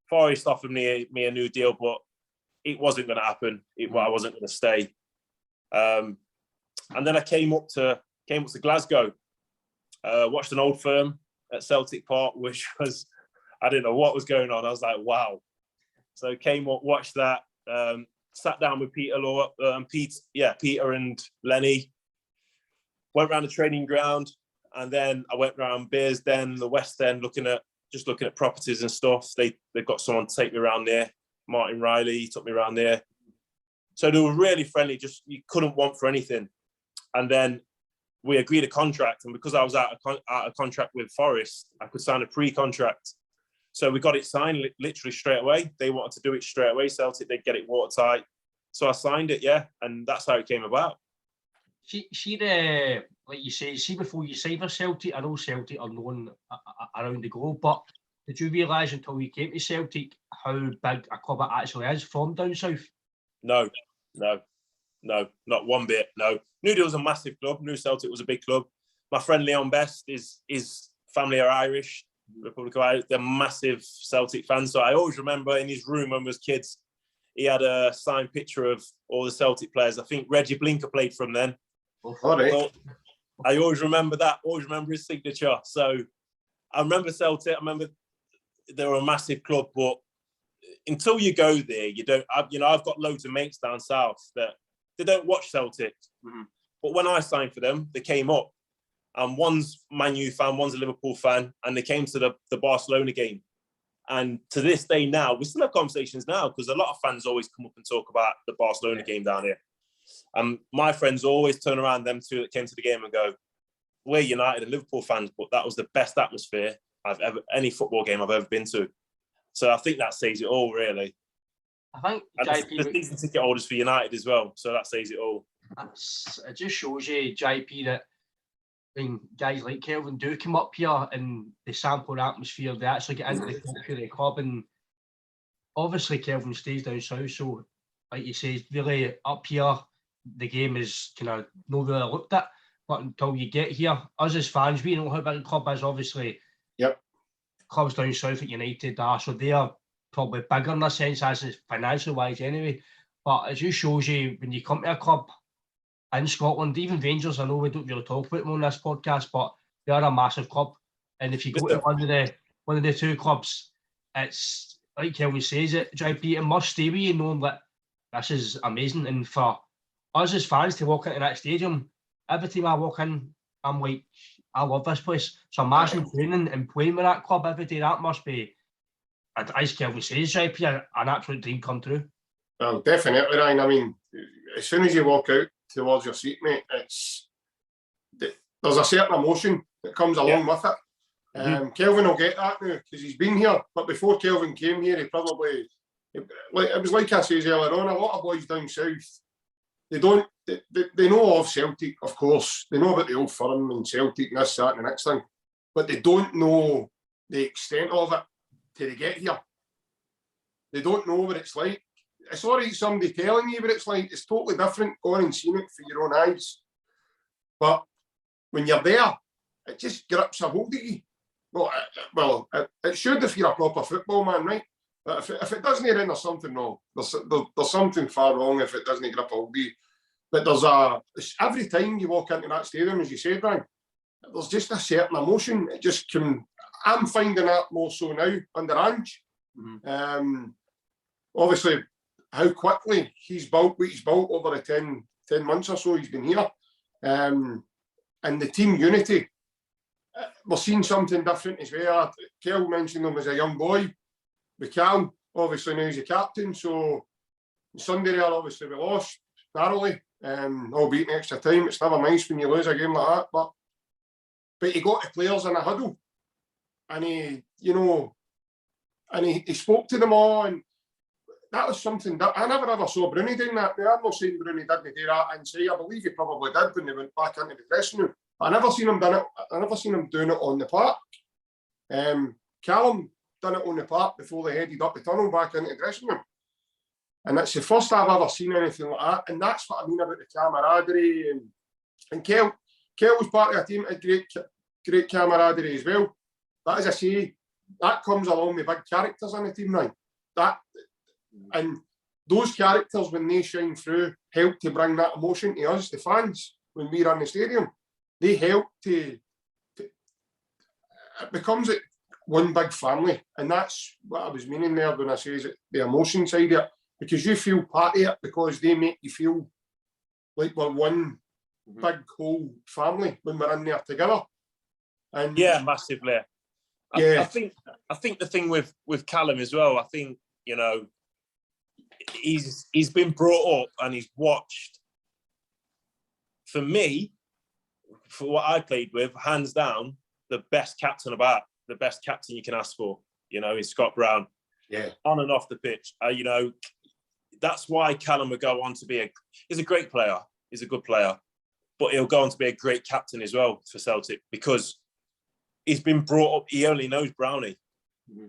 Forest offered me a new deal, but it wasn't going to happen. I wasn't going to stay. And then I came up to Glasgow, watched an old firm at Celtic Park, which was, I didn't know what was going on. I was like, wow. So came up, watched that, sat down with Peter and Lenny, went around the training ground, and then I went around Bearsden, the West End, looking at properties and stuff. They've got someone to take me around there. Martin Riley took me around there. So they were really friendly, just you couldn't want for anything. And then we agreed a contract, and because I was out of contract with Forest, I could sign a pre-contract. So we got it signed literally straight away. They wanted to do it straight away, Celtic, they'd get it watertight. So I signed it, and that's how it came about. Like you say, before you signed for Celtic, I know Celtic are known around the globe, but did you realise until you came to Celtic how big a club it actually is from down south? No, not one bit, no. Knew there was a massive club, knew Celtic was a big club. My friend Leon Best, his family are Irish, Republic of Ireland, they're massive Celtic fans. So I always remember in his room when we was kids, he had a signed picture of all the Celtic players. I think Reggie Blinker played from then. All right. So I always remember that, always remember his signature. So I remember Celtic, I remember they were a massive club, but until you go there, you don't, I've got loads of mates down south that they don't watch Celtic. Mm-hmm. But when I signed for them, they came up. And one's Man U fan, one's a Liverpool fan, and they came to the Barcelona game. And to this day now, we still have conversations now because a lot of fans always come up and talk about the Barcelona game down here. My friends always turn around, them two that came to the game, and go, we're United and Liverpool fans, but that was the best atmosphere any football game I've ever been to. So I think that says it all, really. I think the season ticket holders for United as well, so that says it all. It just shows you, JP, that when guys like Kelvin do come up here and they sample the atmosphere, they actually get into the culture of the club. And obviously Kelvin stays down south, so like you say, really up here, the game is kind of not really looked at. But until you get here, us as fans, we know how big a club is, obviously. Yep. Clubs down south at United are, so they are probably bigger in a sense, as financial wise anyway. But it just shows you when you come to a club in Scotland, even Rangers, I know we don't really talk about them on this podcast, but they are a massive club. And if you go to one of the two clubs, it's like Kelvin says it, JP, it must stay with you knowing that this is amazing. And for us as fans to walk into that stadium, every time I walk in, I'm like, I love this place. So imagine training and playing with that club every day. That must be, as Kelvin says, JP, an absolute dream come true. Well, definitely, Ryan. I mean, as soon as you walk out towards your seat, mate, there's a certain emotion that comes along with it. Kelvin will get that now because he's been here. But before Kelvin came here, it was like I said earlier on, a lot of boys down south, they know of Celtic, of course. They know about the old firm and Celtic and this, that and the next thing. But they don't know the extent of it till they get here. And it's, They don't know what it's like. It's all right somebody telling you what it's like. It's totally different going and seeing it for your own eyes. But when you're there, it just grips a hold of you. Well, it should if you're a proper football man, right? But if it doesn't, then there's something wrong. There's something far wrong if it doesn't grip a hold of you. But every time you walk into that stadium, as you said, Ryan, there's just a certain emotion. It just I'm finding that more so now under Ange. Obviously, how quickly he's built what he's built over the 10 months or so he's been here. And the team unity, we're seeing something different as well. Kel mentioned him as a young boy. With Cal, obviously now he's a captain. So Sunday there, obviously we lost narrowly, albeit in extra time. It's never nice when you lose a game like that. But he got the players in a huddle, and he spoke to them all, and that was something that I never ever saw Bruni doing that. Now, I'm not saying Bruni didn't do that and say, I believe he probably did when they went back into the dressing room. I never seen him doing it on the park. Callum done it on the park before they headed up the tunnel back into the dressing room. And that's the first I've ever seen anything like that. And that's what I mean about the camaraderie. And Kel was part of a team that had great camaraderie as well. But as I say, that comes along with big characters on the team now. And those characters, when they shine through, help to bring that emotion to us, the fans, when we're in the stadium. They help to it becomes one big family. And that's what I was meaning there when I say the emotion side of it. Because you feel part of it because they make you feel like we're one big whole family when we're in there together. And yeah, massively. Yeah. I think the thing with Callum as well, I think, he's been brought up and he's watched, for me, for what I played with, hands down, the best captain you can ask for, is Scott Brown. Yeah. On and off the pitch. That's why Callum will go on to be he's a great player. He's a good player. But he'll go on to be a great captain as well for Celtic because he's been brought up, he only knows Brownie.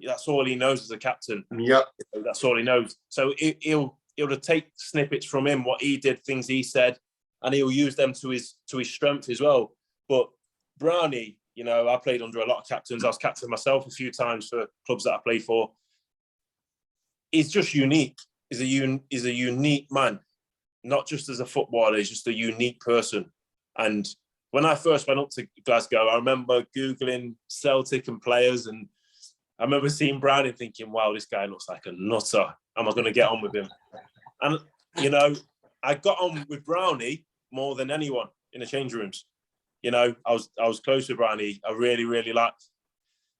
That's all he knows as a captain. Yeah. That's all he knows. So he'll take snippets from him, what he did, things he said, and he'll use them to his strength as well. But Brownie, I played under a lot of captains. I was captain myself a few times for clubs that I played for. He's just unique. He's a unique man, not just as a footballer. He's just a unique person. And when I first went up to Glasgow, I remember Googling Celtic and players, and I remember seeing Brownie and thinking, wow, this guy looks like a nutter. Am I going to get on with him? And, I got on with Brownie more than anyone in the change rooms. I was close with Brownie. I really, really liked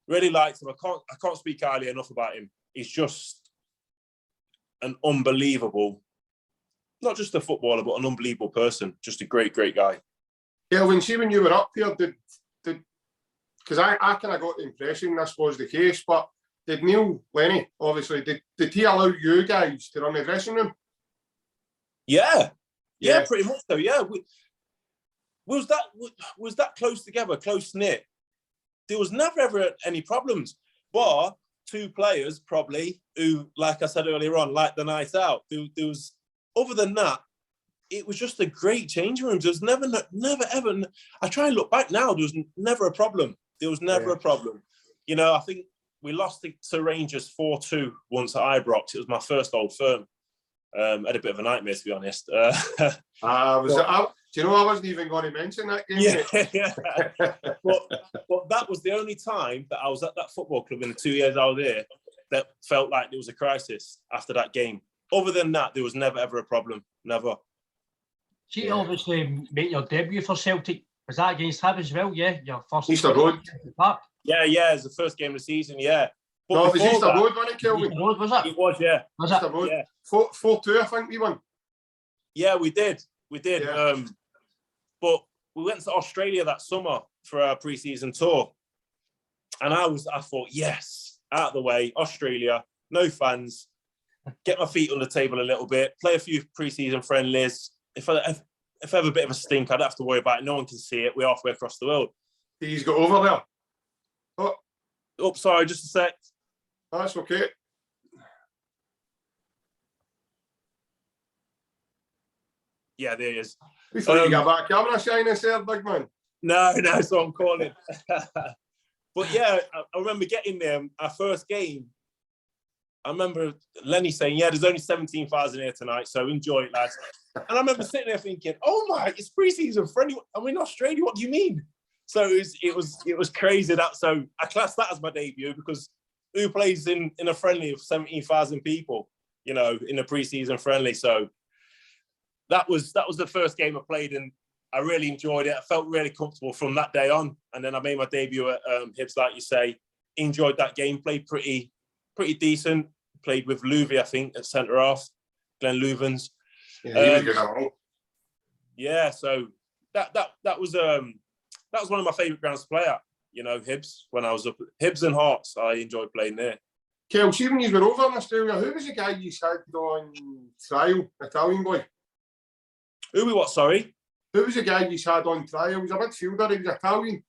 him. I can't speak highly enough about him. He's just an unbelievable, not just a footballer, but an unbelievable person. Just a great, great guy. Yeah, when you were up here, because I kind of got the impression this was the case, but did Neil Lennon, obviously, did he allow you guys to run the dressing room? Yeah, pretty much so. Yeah, was that close together, close knit? There was never ever any problems. But two players probably who, like I said earlier on, liked the night out. There was, other than that, it was just a great changing room. There was never ever. I try and look back now. There was never a problem. There was never a problem. I think we lost to Rangers 4-2 once at Ibrox. It was my first Old Firm. Had a bit of a nightmare, to be honest. Do you know I wasn't even going to mention that game? Yeah. but that was the only time that I was at that football club in the 2 years I was there that felt like there was a crisis after that game. Other than that, there was never ever a problem. Never. See, obviously, making your debut for Celtic, was that against Hib as well? Yeah, your first. Easter Road. Yeah, it was the first game of the season. Yeah. But no, it was Easter Road, wasn't it, Kelvin? Easter Road, was it? It was, yeah. Was Easter Road. Yeah. 4-2, I think we won. Yeah, we did. Yeah. But we went to Australia that summer for our pre-season tour, and I thought, yes, out of the way, Australia, no fans, get my feet on the table a little bit, play a few pre-season friendlies. If I have a bit of a stink, I don't have to worry about it. No one can see it. We're halfway across the world. He's got over there. Oh, sorry, just a sec. That's okay. Yeah, there he is. We thought you got back camera shyness there, big man. No, that's what I'm calling. But yeah, I remember getting there, our first game. I remember Lenny saying, yeah, there's only 17,000 here tonight, so enjoy it, lads. And I remember sitting there thinking, oh my, it's pre-season friendly. I'm in Australia, what do you mean? So it was crazy. So I classed that as my debut, because who plays in a friendly of 17,000 people, in a pre-season friendly? So that was the first game I played, and I really enjoyed it. I felt really comfortable from that day on. And then I made my debut at Hibs, like you say. Enjoyed that game, played pretty decent. Played with Louvy, I think, at centre half, Glenn Louvens. Yeah, he was good at all. Yeah, so that was one of my favourite grounds to play at. Hibs, when I was up at Hibs and Hearts, I enjoyed playing there. Kel, see when you were over in Australia, who was the guy you had on trial, Italian boy? Who we what, sorry? Who was the guy you had on trial? He was a midfielder, he was Italian.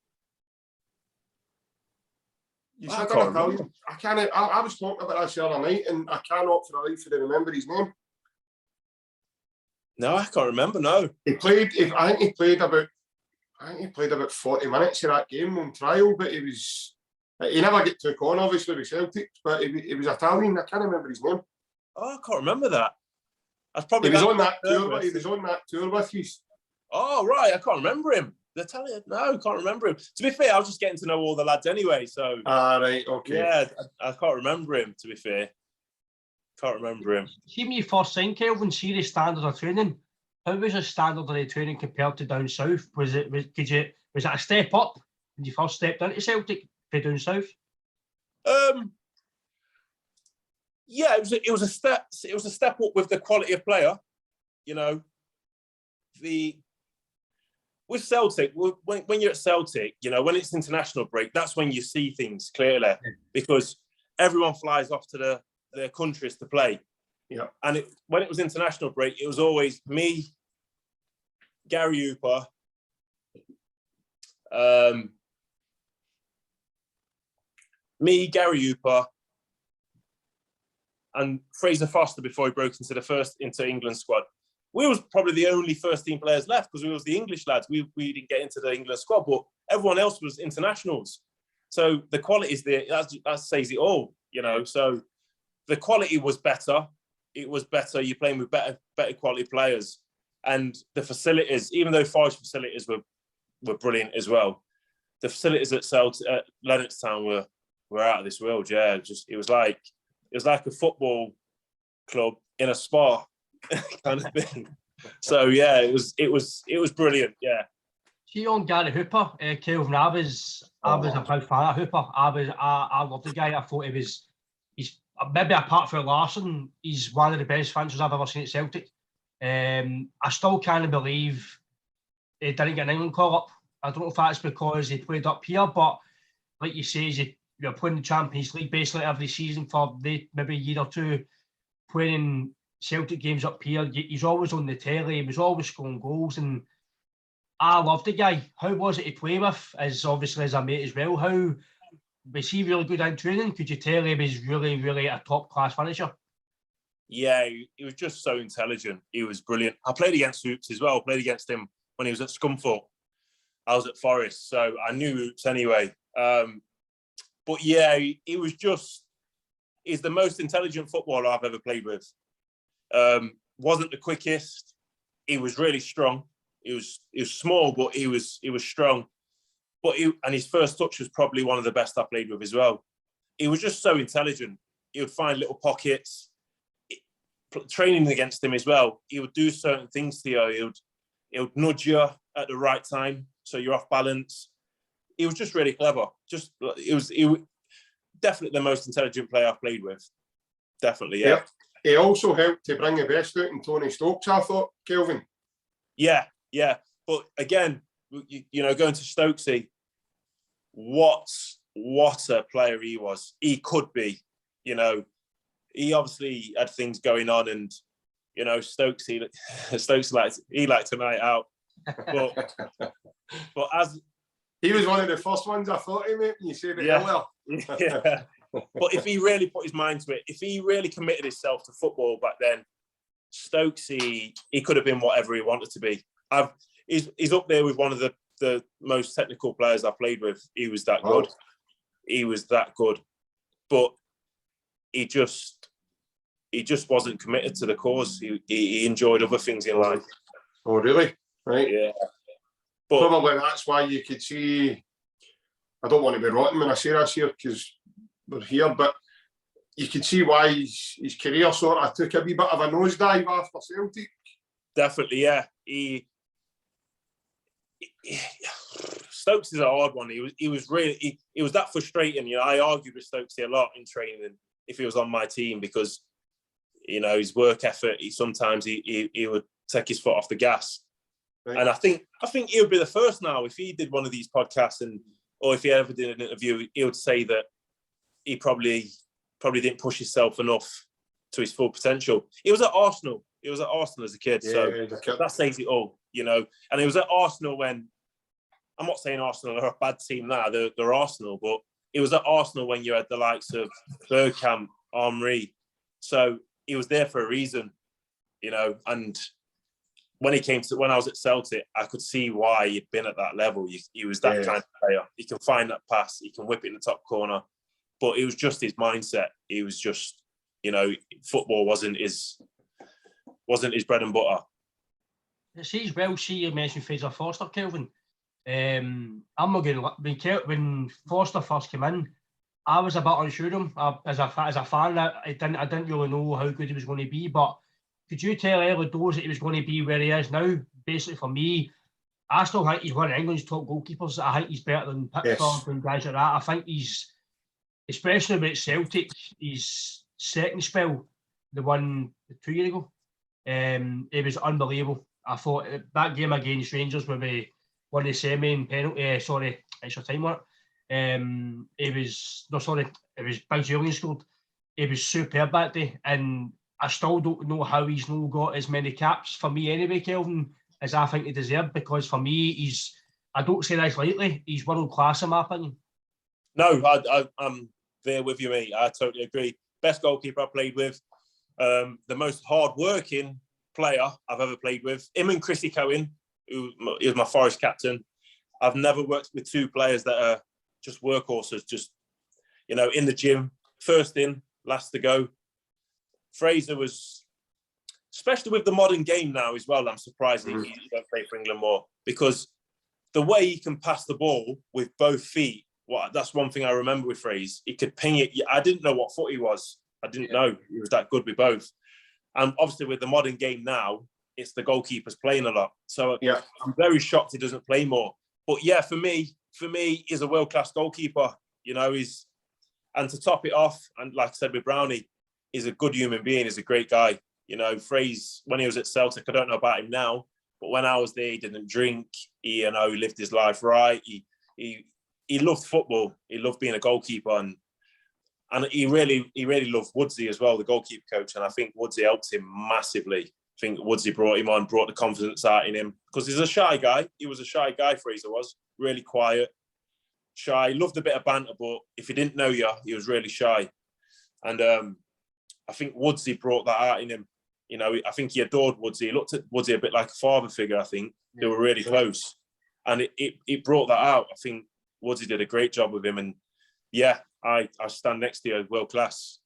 You said Italian. I was talking about this the other night, and I cannot for the life of me remember his name. No, I can't remember, no. I think he played about 40 minutes of that game on trial, but he never get took on, obviously, with Celtic, but he was Italian. I can't remember his name. Oh, I can't remember that. That's probably he was on that tour with you. Oh, right, I can't remember him. They're telling you, no, I can't remember him. To be fair, I was just getting to know all the lads anyway, so... right, okay. Yeah, I can't remember him, to be fair. Can't remember him. See, when you first signed, Kelvin, see the standard of training. How was the standard of the training compared to down south? Was it a step up when you first stepped into Celtic to down south? Yeah, it was a step up with the quality of player. With Celtic, when you're at Celtic, when it's international break, that's when you see things clearly, because everyone flies off to their countries to play. Yeah. And when it was international break, it was always me, Gary Hooper, and Fraser Foster before he broke into England squad. We was probably the only first team players left, because we was the English lads. We didn't get into the England squad, but everyone else was internationals. So the quality is there. That says it all, So the quality was better. It was better. You're playing with better quality players, and the facilities. Even though Forest facilities were brilliant as well, the facilities at Lennoxtown were out of this world. Yeah, it was like a football club in a spa. Kind of thing. So yeah, it was brilliant. Yeah. See on Gary Hooper, Kelvin. I was a big fan of Hooper. I love the guy. I thought he's maybe apart from Larson, he's one of the best fans I've ever seen at Celtic. I still can't believe he didn't get an England call up. I don't know if that's because he played up here, but like you say, you're playing the Champions League basically every season for maybe a year or two, playing Celtic games up here. He's always on the telly. He was always scoring goals, and I loved the guy. How was it to play with? As obviously as a mate as well. How was he really good in training? Could you tell he was really, really a top class finisher? Yeah, he was just so intelligent. He was brilliant. I played against Hoops as well. I played against him when he was at Scunthorpe. I was at Forest, so I knew Hoops anyway. But yeah, he's the most intelligent footballer I've ever played with. Wasn't the quickest. He was really strong. He was small, but he was strong. But his first touch was probably one of the best I played with as well. He was just so intelligent. He would find little pockets. Training against him as well, he would do certain things to you. He would nudge you at the right time, so you're off balance. He was just really clever. He was definitely the most intelligent player I've played with. Definitely, yeah. He also helped to bring the best out in Tony Stokes, I thought, Kelvin. Yeah. But again, going to Stokesy, what a player he was. He could be, He obviously had things going on, and Stokes liked a night out. But as he was one of the first ones I thought of, mate. You said it earlier. Yeah. But if he really put his mind to it, if he really committed himself to football back then, Stokesy, he could have been whatever he wanted to be. He's up there with one of the most technical players I played with. He was that good. He was that good. But he just wasn't committed to the cause. He enjoyed other things in life. Oh, really? Right. Yeah. But probably that's why you could see, I don't want to be rotten when I say this here because we're here, but you could see why his career sort of took a wee bit of a nosedive after Celtic. Definitely, yeah. Stokes is a hard one. He was really that frustrating. You know, I argued with Stokesy a lot in training if he was on my team because, you know, his work effort. Sometimes he would take his foot off the gas, right. And I think he would be the first now if he did one of these podcasts or if he ever did an interview, he would say that he probably didn't push himself enough to his full potential. He was at Arsenal. He was at Arsenal as a kid, so that says it all, you know. And he was at Arsenal when, I'm not saying Arsenal are a bad team now, they're Arsenal, but it was at Arsenal when you had the likes of Bergkamp, Henry. So he was there for a reason, you know. And when I was at Celtic, I could see why he'd been at that level. He was that kind of player. He can find that pass, he can whip it in the top corner. But it was just his mindset. He was just, you know, football wasn't his bread and butter. You mentioned Fraser Forster, Kelvin. I'm not going to, when Forster first came in, I was a bit unsure of him. As a fan, I didn't really know how good he was going to be. But could you tell early doors that he was going to be where he is now? Basically, for me, I still think he's one of England's top goalkeepers. I think he's better than Pickford and guys like that. I think he's, especially with Celtic, his second spell, the one 2 years ago, it was unbelievable. I thought that game against Rangers where we won the semi and penalty, extra time work. It was Big Julian scored. It was superb that day, and I still don't know how he's not got as many caps for me anyway, Kelvin, as I think he deserved, because for me, I don't say this lightly, he's world class in my opinion. No, I'm there with you, mate. I totally agree. Best goalkeeper I played with, the most hard-working player I've ever played with. Him and Chrissy Cohen, who is my Forest captain. I've never worked with two players that are just workhorses, just, you know, in the gym, first in, last to go. Fraser was, especially with the modern game now as well, I'm surprised he don't play for England more, because the way he can pass the ball with both feet, that's one thing I remember with Fraser. He could ping it. I didn't know what foot he was. I didn't know he was that good with both. And obviously with the modern game now, it's the goalkeepers playing a lot. So I'm very shocked he doesn't play more. But yeah, for me, he's a world-class goalkeeper. You know, and to top it off, and like I said with Brownie, he's a good human being. He's a great guy. You know, Fraser, when he was at Celtic, I don't know about him now, but when I was there, he didn't drink. He lived his life right. He loved football. He loved being a goalkeeper, and he really loved Woodsy as well, the goalkeeper coach. And I think Woodsy helped him massively. I think Woodsy brought him on, brought the confidence out in him, because he's a shy guy. He was a shy guy, Fraser was. Really quiet, shy, loved a bit of banter, but if he didn't know you, he was really shy. And I think Woodsy brought that out in him. You know, I think he adored Woodsy. He looked at Woodsy a bit like a father figure, I think. They were really close. And it brought that out. I think Woodsy did a great job with him. And yeah, I stand next to you, world class.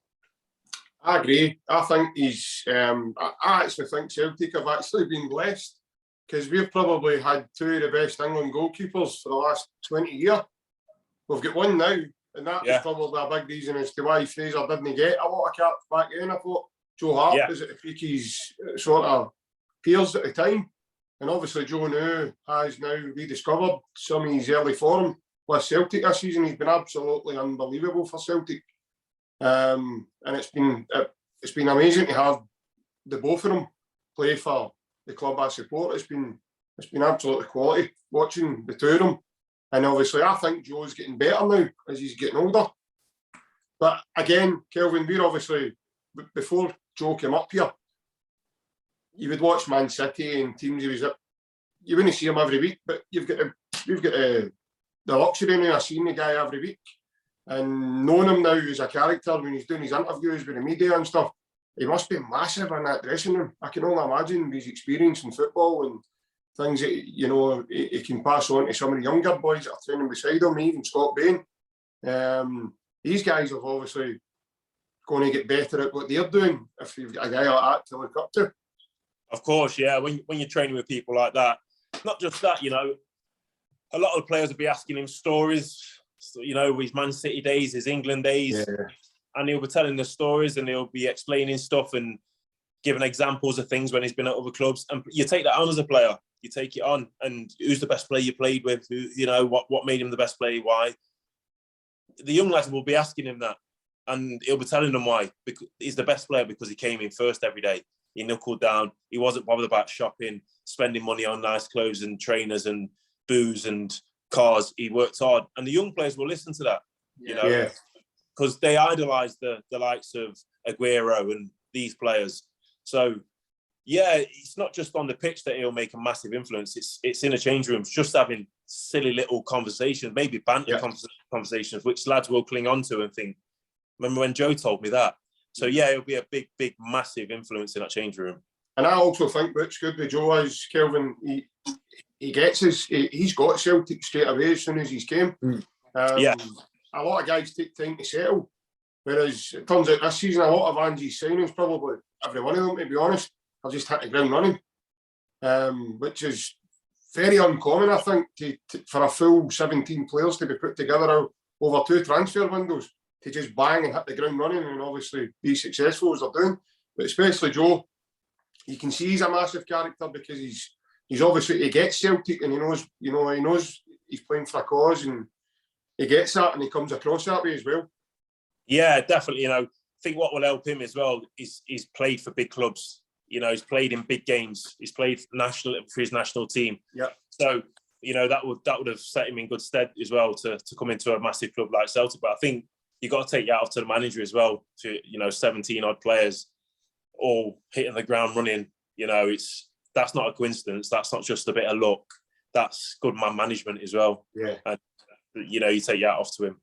I agree. I think I actually think Celtic have actually been blessed, because we've probably had two of the best England goalkeepers for the last 20 years. We've got one now, and that was probably a big reason as to why Fraser didn't get a lot of caps back then. I thought Joe Hart was at the peak of his sort of peers at the time. And obviously Joe now has now rediscovered some of his early form with Celtic this season. He's been absolutely unbelievable for Celtic. And it's been amazing to have the both of them play for the club I support. It's been absolutely quality watching the two of them. And obviously I think Joe's getting better now as he's getting older. But again, Kelvin, we're obviously, before Joe came up here, you would watch Man City and teams he was at. You wouldn't see him every week, but we've got the luxury now of seeing the guy every week and knowing him now as a character when he's doing his interviews with the media and stuff. he must be massive in that dressing room. I can only imagine his experience in football and things that, you know, he can pass on to some of the younger boys that are training beside him, even Scott Bain. These guys are obviously going to get better at what they're doing if you've got a guy like that to look up to. Of course, yeah. When you're training with people like that, not just that, you know, a lot of the players will be asking him stories, you know, his Man City days, his England days, and he'll be telling the stories and he'll be explaining stuff and giving examples of things when he's been at other clubs. And you take that on as a player. You take it on, and who's the best player you played with? Who, you know, what made him the best player? Why? The young lads will be asking him that, and he'll be telling them why. Because he's the best player because he came in first every day. He knuckled down. He wasn't bothered about shopping, spending money on nice clothes and trainers and booze and cars. He worked hard, and the young players will listen to that. You know, because they idolise the likes of Aguero and these players. So. Yeah, it's not just on the pitch that he'll make a massive influence. It's in a change room, just having silly little conversations, maybe banter conversations, which lads will cling on to and think, remember when Joe told me that? So yeah, it'll be a big, massive influence in that change room. And I also think what's good with Joe is, Kelvin, he gets he's got Celtic straight away as soon as he's came. A lot of guys take time to settle, whereas it turns out this season a lot of Angie's signings, probably every one of them, to be honest, I've just hit the ground running, which is very uncommon, I think, for a full 17 players to be put together over 2 transfer windows, to just bang and hit the ground running and obviously be successful as they're doing. But especially Joe, you can see he's a massive character because he's obviously, he gets Celtic and he knows he's playing for a cause and he gets that and he comes across that way as well. Yeah, definitely. You know, I think what will help him as well is he's played for big clubs. You know, he's played in big games. He's played for his national team. Yeah. So, you know, that would have set him in good stead as well to come into a massive club like Celtic. But I think you've got to take that off to the manager as well. To, you know, 17 odd players all hitting the ground running. You know, that's not a coincidence. That's not just a bit of luck. That's good man management as well. Yeah. And, you know, you take that off to him.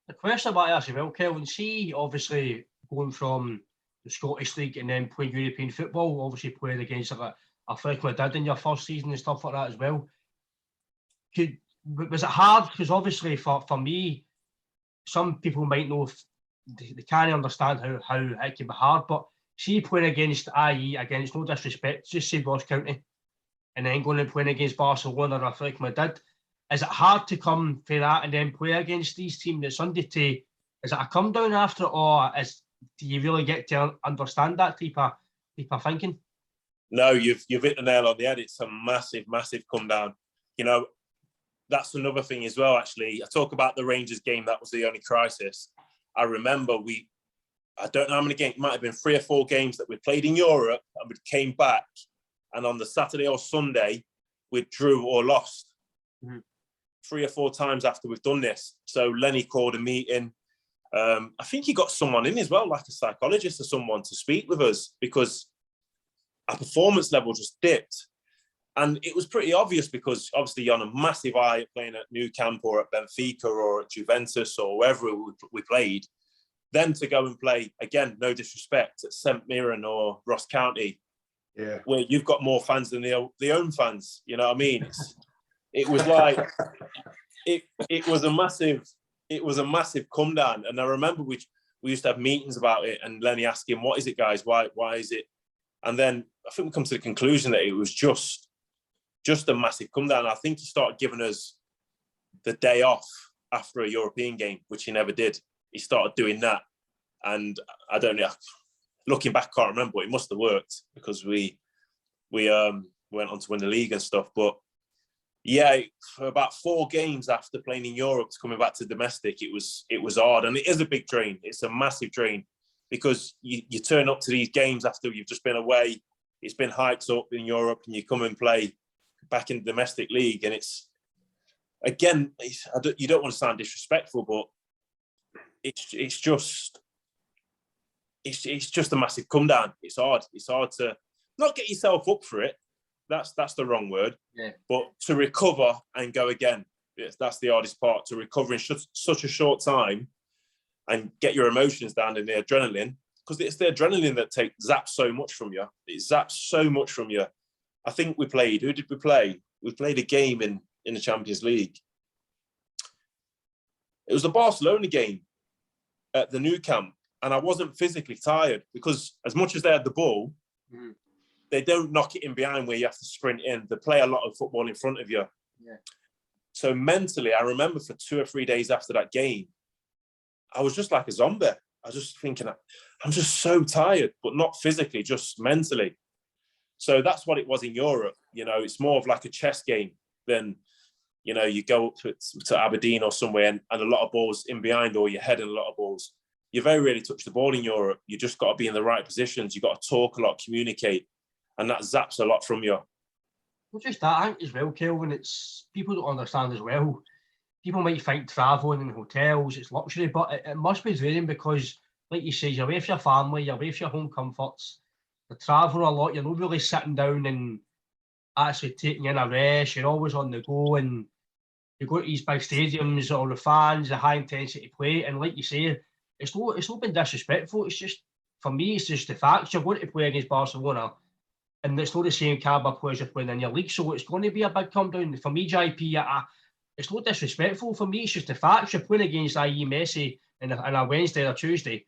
The question about us as well, Kelvin, see, obviously going from the Scottish League and then playing European football, obviously playing against like Athletic Madrid in your first season and stuff like that as well. Was it hard? Because obviously for me, some people might know they can't understand how it can be hard, but see playing against against, no disrespect, just say Ross County, and then going and playing against Barcelona or Athletic Madrid, is it hard to come for that and then play against these teams that's Sunday is it a come down after, or do you really get to understand that type of thinking? No, you've hit the nail on the head. It's a massive, massive come down. You know, that's another thing as well, actually. I talk about the Rangers game, that was the only crisis. I remember I don't know how many games, it might have been 3 or 4 games that we played in Europe and we came back, and on the Saturday or Sunday, we drew or lost. 3 or 4 times after we've done this. So Lenny called a meeting. I think he got someone in as well, like a psychologist or someone, to speak with us because our performance level just dipped. And it was pretty obvious because obviously you're on a massive high playing at Nou Camp or at Benfica or at Juventus or wherever we played. Then to go and play, again, no disrespect, at St Mirren or Ross County, where you've got more fans than the own fans. You know what I mean? It was like, it was a massive come down. And I remember we used to have meetings about it and Lenny asking, what is it, guys? Why is it? And then I think we come to the conclusion that it was just a massive come down. I think he started giving us the day off after a European game, which he never did. He started doing that. And I don't know, looking back, I can't remember, but it must have worked because we went on to win the league and stuff. But yeah, for about 4 games after playing in Europe to coming back to domestic, it was hard. And it is a big drain. It's a massive drain because you turn up to these games after you've just been away. It's been hyped up in Europe and you come and play back in the domestic league. And it's, again, you don't want to sound disrespectful, but it's just a massive come down. It's hard. It's hard to not get yourself up for it. That's the wrong word. Yeah. But to recover and go again, that's the hardest part. To recover in such a short time and get your emotions down and the adrenaline, because it's the adrenaline that zaps so much from you. It zaps so much from you. I think we played. Who did we play? We played a game in the Champions League. It was the Barcelona game at the Nou Camp, and I wasn't physically tired because as much as they had the ball, they don't knock it in behind where you have to sprint in. They play a lot of football in front of you. Yeah. So mentally, I remember for 2 or 3 days after that game, I was just like a zombie. I was just thinking, I'm just so tired, but not physically, just mentally. So that's what it was in Europe. You know, it's more of like a chess game than, you know, you go up to Aberdeen or somewhere and a lot of balls in behind, or your head and a lot of balls. You very rarely touch the ball in Europe. You just got to be in the right positions. You got to talk a lot, communicate, and that zaps a lot from you. Not just that, I think as well, Kelvin, it's people don't understand as well. People might think travelling in hotels, it's luxury, but it must be draining because, like you say, you're away from your family, you're away from your home comforts, you're travelling a lot, you're not really sitting down and actually taking in a rest, you're always on the go, and you go to these big stadiums, all the fans, the high intensity play, and like you say, it's not been disrespectful, it's just, for me, it's just the facts. You're going to play against Barcelona, and it's not the same calibre players you're playing in your league, so it's going to be a big come down. For me, JP, it's not disrespectful. For me, it's just the facts. You're playing against, i.e. Messi on a Wednesday or Tuesday,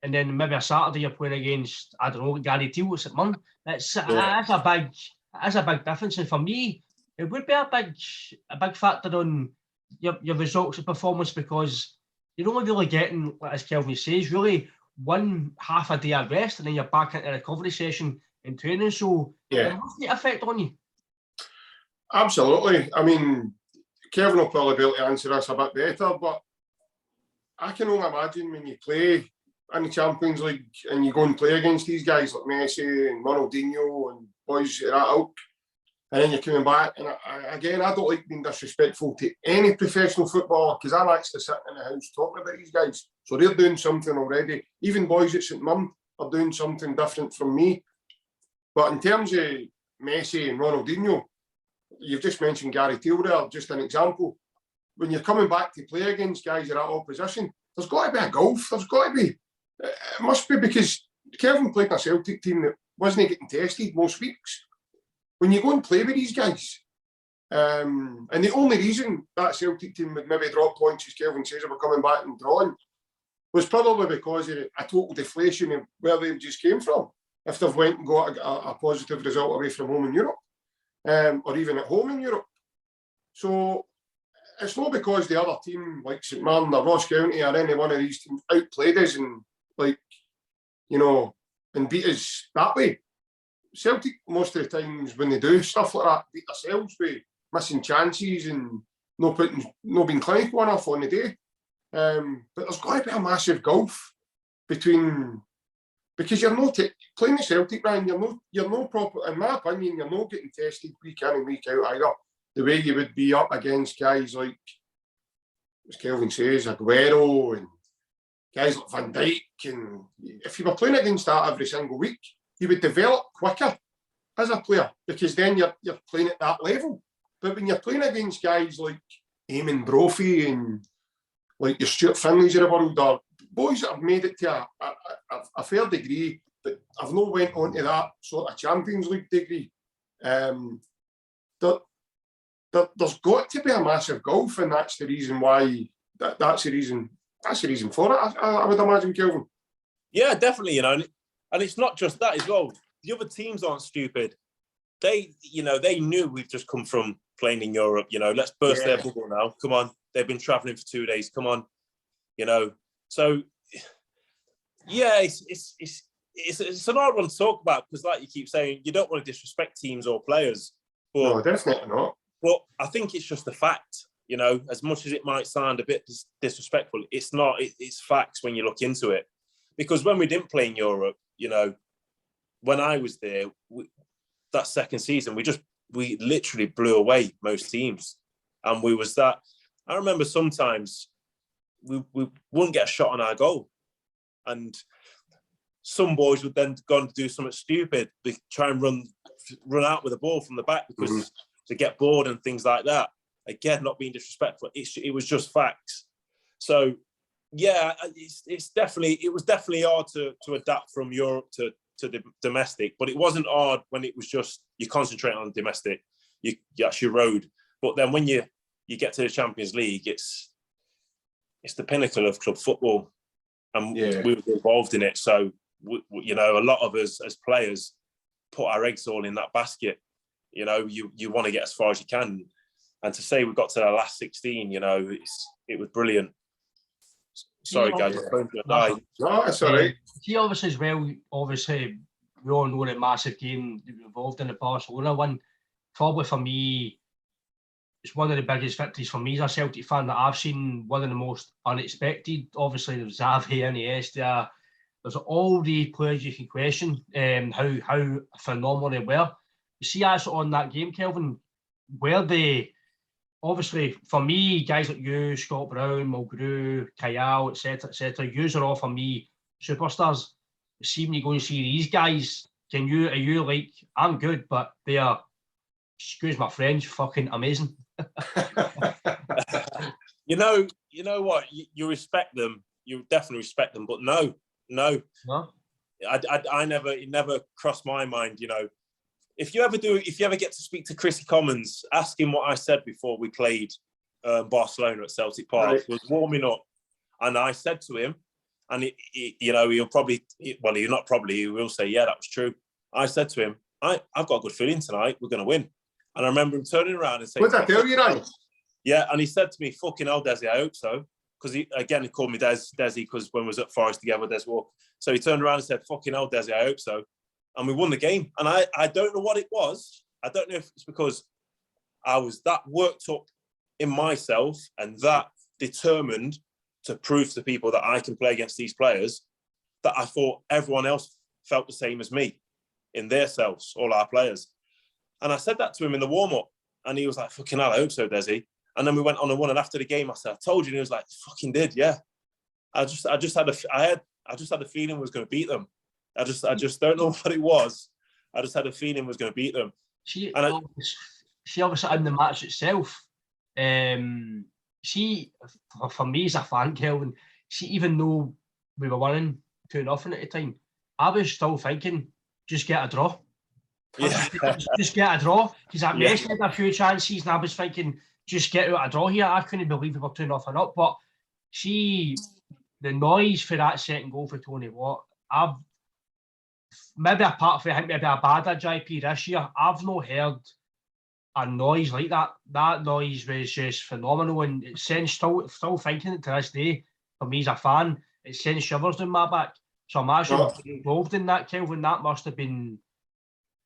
and then maybe a Saturday you're playing against, I don't know, Gary Teal at St Mun. That's a big difference. And for me, it would be a big factor on your results of performance, because you're only really getting, as Kelvin says, really one half a day of rest, and then you're back into a recovery session in training. So it must be an effect on you. Absolutely. I mean, Kevin will probably be able to answer this a bit better, but I can only imagine when you play in the Champions League and you go and play against these guys like Messi and Ronaldinho and boys of that ilk, and then you're coming back. And I don't like being disrespectful to any professional footballer, because I'm actually sitting in the house talking about these guys. So they're doing something already. Even boys at St Mun are doing something different from me. But in terms of Messi and Ronaldinho, you've just mentioned Gary Teal there, just an example. When you're coming back to play against guys of that opposition, there's got to be a gulf. There's got to be. It must be, because Kelvin played in a Celtic team that wasn't getting tested most weeks. When you go and play with these guys, and the only reason that Celtic team would maybe drop points, as Kelvin says, if we're coming back and drawing, was probably because of a total deflation of where they just came from. If they've went and got a positive result away from home in Europe, or even at home in Europe. So it's not because the other team, like St Mirren or Ross County or any one of these teams, outplayed us and, like, you know, and beat us that way. Celtic, most of the times when they do stuff like that, beat themselves with missing chances and not being clinical enough on the day. But there's got to be a massive gulf between, because you're not playing the Celtic, Ryan, you're no proper, in my opinion, you're not getting tested week in and week out either, the way you would be up against guys like, as Kelvin says, Aguero and guys like Van Dijk. And if you were playing against that every single week, you would develop quicker as a player, because then you're playing at that level. But when you're playing against guys like Eamon Brophy and like your Stuart Finleys of the world, or boys that have made it to a fair degree, but have not went on to that sort of Champions League degree, there's got to be a massive gulf, and that's the reason why. That's the reason for it. I would imagine, Kelvin. Yeah, definitely. You know, and it's not just that as well. The other teams aren't stupid. They knew we've just come from playing in Europe. You know, let's burst their bubble now. Come on, they've been travelling for 2 days. Come on, you know. So, yeah, it's an hard one to talk about, because, like you keep saying, you don't want to disrespect teams or players. But, no, definitely not. But I think it's just a fact. You know, as much as it might sound a bit disrespectful, it's not. It's facts when you look into it. Because when we didn't play in Europe, you know, when I was there, that second season, we literally blew away most teams, and we was that. I remember sometimes we wouldn't get a shot on our goal, and some boys would then go on to do something stupid, try and run out with the ball from the back because to get bored and things like that. Again, not being disrespectful, it was just facts. So Yeah, it was definitely hard to adapt from Europe to the domestic, but it wasn't hard when it was just you concentrate on domestic, you actually rode. But then when you get to the Champions League, it's the pinnacle of club football, and we were involved in it. So you know, a lot of us as players put our eggs all in that basket. You know, you want to get as far as you can, and to say we got to the last 16, you know, it was brilliant. Sorry, guys. No, it's all right. See, obviously, as well, obviously, we all know the massive game that we involved in the Barcelona one. Probably for me, it's one of the biggest victories for me as a Celtic fan that I've seen, one of the most unexpected. Obviously, there's Xavi, Iniesta. There's all the players you can question how phenomenal they were. You see, actually, on that game, Kelvin, where they... Obviously, for me, guys like you, Scott Brown, Mulgrew, Kayal, etc., yous are all, for me, superstars. See, when you go and see these guys, are you like, I'm good, but they are, excuse my French, fucking amazing. You know what? You respect them. You definitely respect them, but no. It never crossed my mind, you know. If you ever get to speak to Chrissy Commons, ask him what I said before we played Barcelona at Celtic Park. Right. He was warming up, and I said to him, and you know, he will say, yeah, that was true. I said to him, I've got a good feeling tonight, we're going to win. And I remember him turning around and saying, what did I tell you, Ryan? Yeah, and he said to me, fucking hell, Desi, I hope so. Because he called me Desi because when we was at Forest together, Des Walk. So he turned around and said, fucking hell, Desi, I hope so. And we won the game. And I don't know what it was. I don't know if it's because I was that worked up in myself and that determined to prove to people that I can play against these players, that I thought everyone else felt the same as me in their selves, all our players. And I said that to him in the warm-up. And he was like, fucking hell, I hope so, Desi. And then we went on and won. And after the game, I said, I told you. And he was like, fucking did, yeah. I just had a feeling we was going to beat them. I just don't know what it was. I just had a feeling was going to beat them. She obviously in the match itself. For me as a fan, Kelvin, even though we were winning 2-0 at the time, I was still thinking, just get a draw. Yeah. Just get a draw. Because I messed with a few chances, and I was thinking, just get out a draw here. I couldn't believe we were 2-0 up. But the noise for that second goal for Tony Watt, maybe apart from maybe a bad at JP this year, I've not heard a noise like that. That noise was just phenomenal, and it sends still thinking it to this day. For me as a fan, it sends shivers down my back. So I'm actually involved in that, Kelvin. That must have been.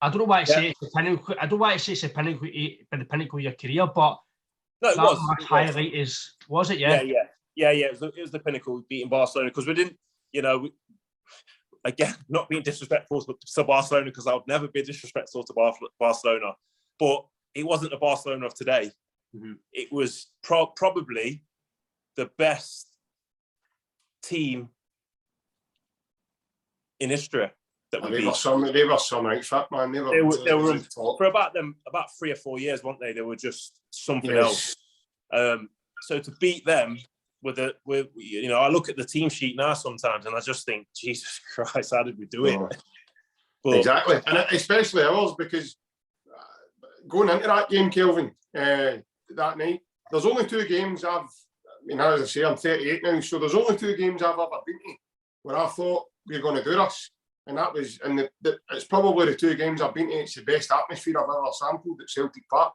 I don't know why I say it's the pinnacle. I don't know why I say it's the pinnacle of your career, but no, it was. My highlight was it? Yeah. It was the pinnacle beating Barcelona, because we didn't, you know. Again, not being disrespectful to Barcelona, because I would never be disrespectful to Barcelona, but it wasn't the Barcelona of today. Mm-hmm. It was probably the best team in history that we beat. They were some outfit, man. They were for about 3 or 4 years, weren't they? They were just something else. So to beat them. With you know, I look at the team sheet now sometimes, and I just think, Jesus Christ, how did we do it? But, exactly, and especially ours, because going into that game, Kelvin, that night, there's only 2 games as I say, I'm 38 now, so there's only 2 games I've ever been to where I thought we were going to do this, and that was, and it's probably the 2 games I've been to. It's the best atmosphere I've ever sampled at Celtic Park.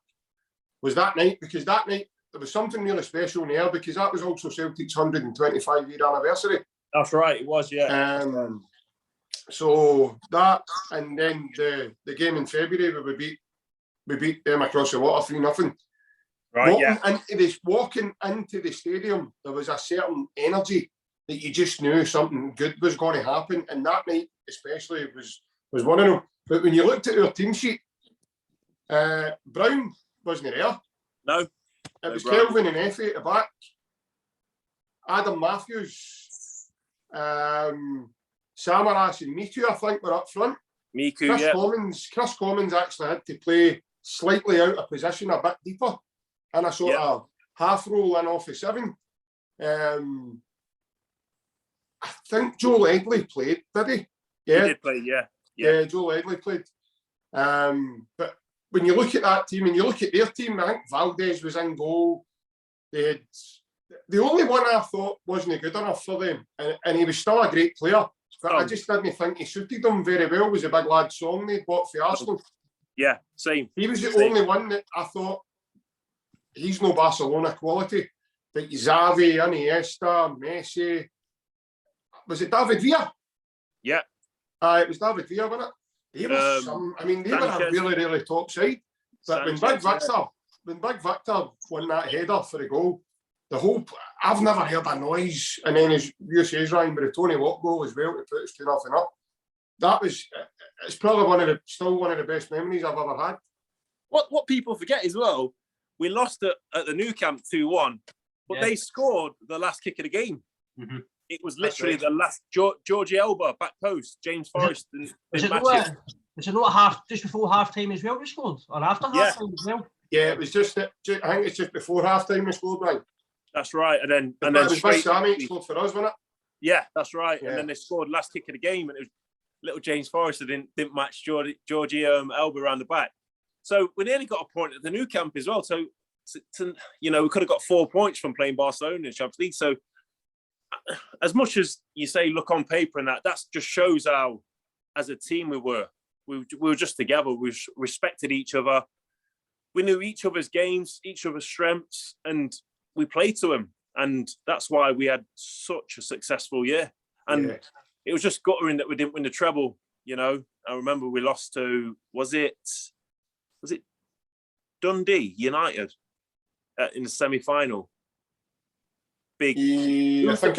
Was that night, because that night. There was something really special in the air, because that was also Celtic's 125-year anniversary. That's right, it was, yeah. So that, and then the game in February where we beat them across the water 3-0. Right, Walking into the stadium, there was a certain energy that you just knew something good was going to happen, and that night especially was one of them. But when you looked at our team sheet, Brown wasn't there. No. It was Kelvin and Effie at the back, Adam Matthews, Samaras and Miku, I think, were up front. Chris Commons actually had to play slightly out of position, a bit deeper, and a sort of half roll in off of 7. I think Joe Ledley played, did he? Yeah. He did play, yeah. Joe Ledley played. But when you look at that team and you look at their team, I think Valdez was in goal. They had, the only one I thought wasn't good enough for them, and he was still a great player, but I just didn't think he suited them very well, was a big lad Song they bought for Arsenal. Yeah, same. He was the only one that I thought, he's no Barcelona quality. But Xavi, Iniesta, Messi, was it David Villa? Yeah. It was David Villa, wasn't it? They were they were a really, really top side. But when Big Victor won that header for the goal, I've never heard a noise. And then, as you say, Ryan, with the Tony Watt goal as well to put us 2-0 up. It's probably still one of the best memories I've ever had. What people forget as well, we lost at the Nou Camp 2-1, but they scored the last kick of the game. Mm-hmm. It was literally the last Georgie Elba back post, James Forrest. Was it not just before half time as well we scored? Or after half time as well? Yeah, it was I think it's just before half time we scored, right? That's right. And then it was Sammy scored for us, wasn't it? Yeah, that's right. Yeah. And then they scored last kick of the game, and it was little James Forrest didn't match Georgie Elba around the back. So we nearly got a point at the Nou Camp as well. So we could have got 4 points from playing Barcelona in the Champions League. So as much as you say, look on paper and that just shows how, as a team, we were just together. We respected each other. We knew each other's games, each other's strengths, and we played to them. And that's why we had such a successful year. And it was just guttering that we didn't win the treble. I remember we lost to, was it Dundee United in the semi-final? I think it was, that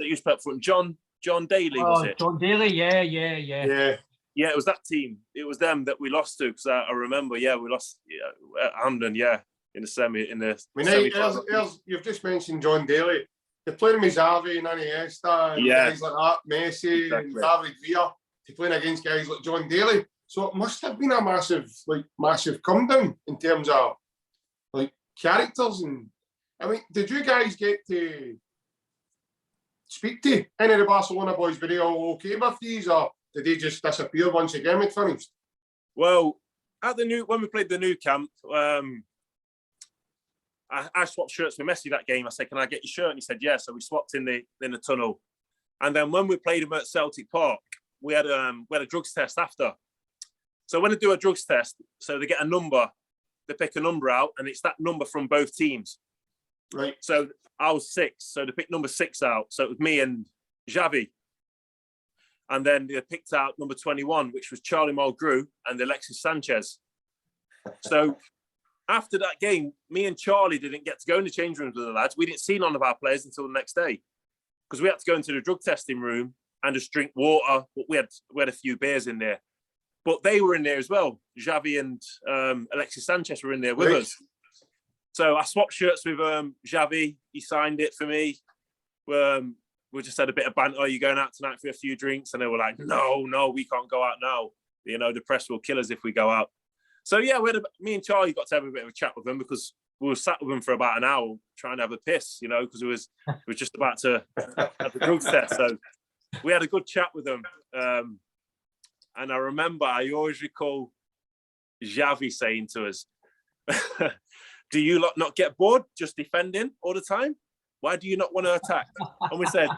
used to play up front. John Daly, was it? John Daly, yeah. Yeah, it was that team. It was them that we lost to, because I remember, we lost at Hampden, in the semi. You've just mentioned John Daly. They're playing with Xavi and Iniesta and guys like that, Messi and David Villa. They're playing against guys like John Daly. So it must have been a massive come down in terms of characters. And did you guys get to speak to any of the Barcelona boys? Were they all okay with these, or did they just disappear once the game had finished? Well, when we played the Nou Camp, I swapped shirts with Messi that game. I said, "Can I get your shirt?" And he said, "Yeah." So we swapped in the tunnel. And then when we played him at Celtic Park, we had a drugs test after. So when they do a drugs test, so they get a number, they pick a number out, and it's that number from both teams. Right. So I was 6, so they picked number 6 out. So it was me and Xavi. And then they picked out number 21, which was Charlie Mulgrew and Alexis Sanchez. So after that game, me and Charlie didn't get to go in the change rooms with the lads. We didn't see none of our players until the next day, because we had to go into the drug testing room and just drink water. But we had a few beers in there. But they were in there as well. Xavi and Alexis Sanchez were in there with us. So I swapped shirts with Xavi. He signed it for me. We just had a bit of banter. Are you going out tonight for a few drinks? And they were like, no, we can't go out now. The press will kill us if we go out. So yeah, me and Charlie got to have a bit of a chat with them, because we were sat with them for about an hour trying to have a piss, because it was just about to have the drugs test. So we had a good chat with them. And I remember, I always recall Xavi saying to us, "Do you not get bored just defending all the time? Why do you not want to attack?" And we said,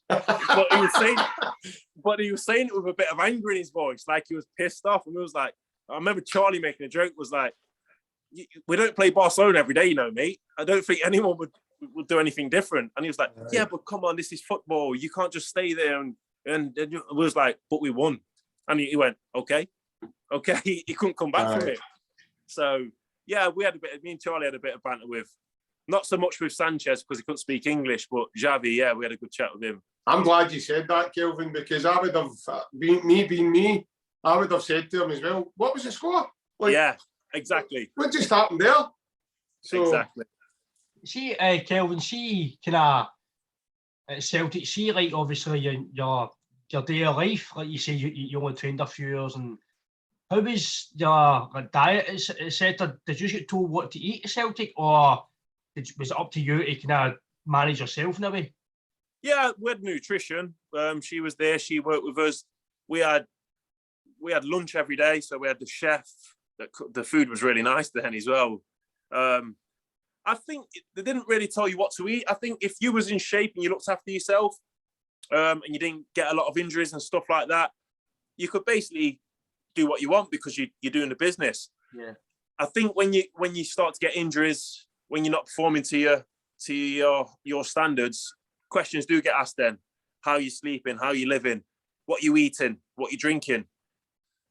but he was saying it with a bit of anger in his voice, like he was pissed off. And we was like, I remember Charlie making a joke, was like, "We don't play Barcelona every day, mate. I don't think anyone would do anything different." And he was like, "Yeah, but come on, this is football. You can't just stay there." And we was like, "But we won." And he went, okay. He couldn't come back from it. So yeah, me and Charlie had a bit of banter with, not so much with Sanchez because he couldn't speak English, but Xavi, yeah, we had a good chat with him. I'm glad you said that, Kelvin, because I would have, being me, I would have said to him as well, "What was the score?" Yeah, exactly. What just happened there? So, exactly. See, Kelvin, see, kind of, at Celtic, see, obviously, your day of life, like you say, you only trained a few years, and how was your diet, etc.? Did you get told what to eat at Celtic, or was it up to you to kind of manage yourself in a way? Yeah, we had nutrition. She was there. She worked with us. We had lunch every day. So we had the chef. The food was really nice then as well. I think they didn't really tell you what to eat. I think if you was in shape and you looked after yourself, and you didn't get a lot of injuries and stuff like that, you could basically do what you want because you're doing the business. Yeah. I think when you start to get injuries, when you're not performing to your standards, questions do get asked then. How are you sleeping? How are you living? What are you eating? What are you drinking?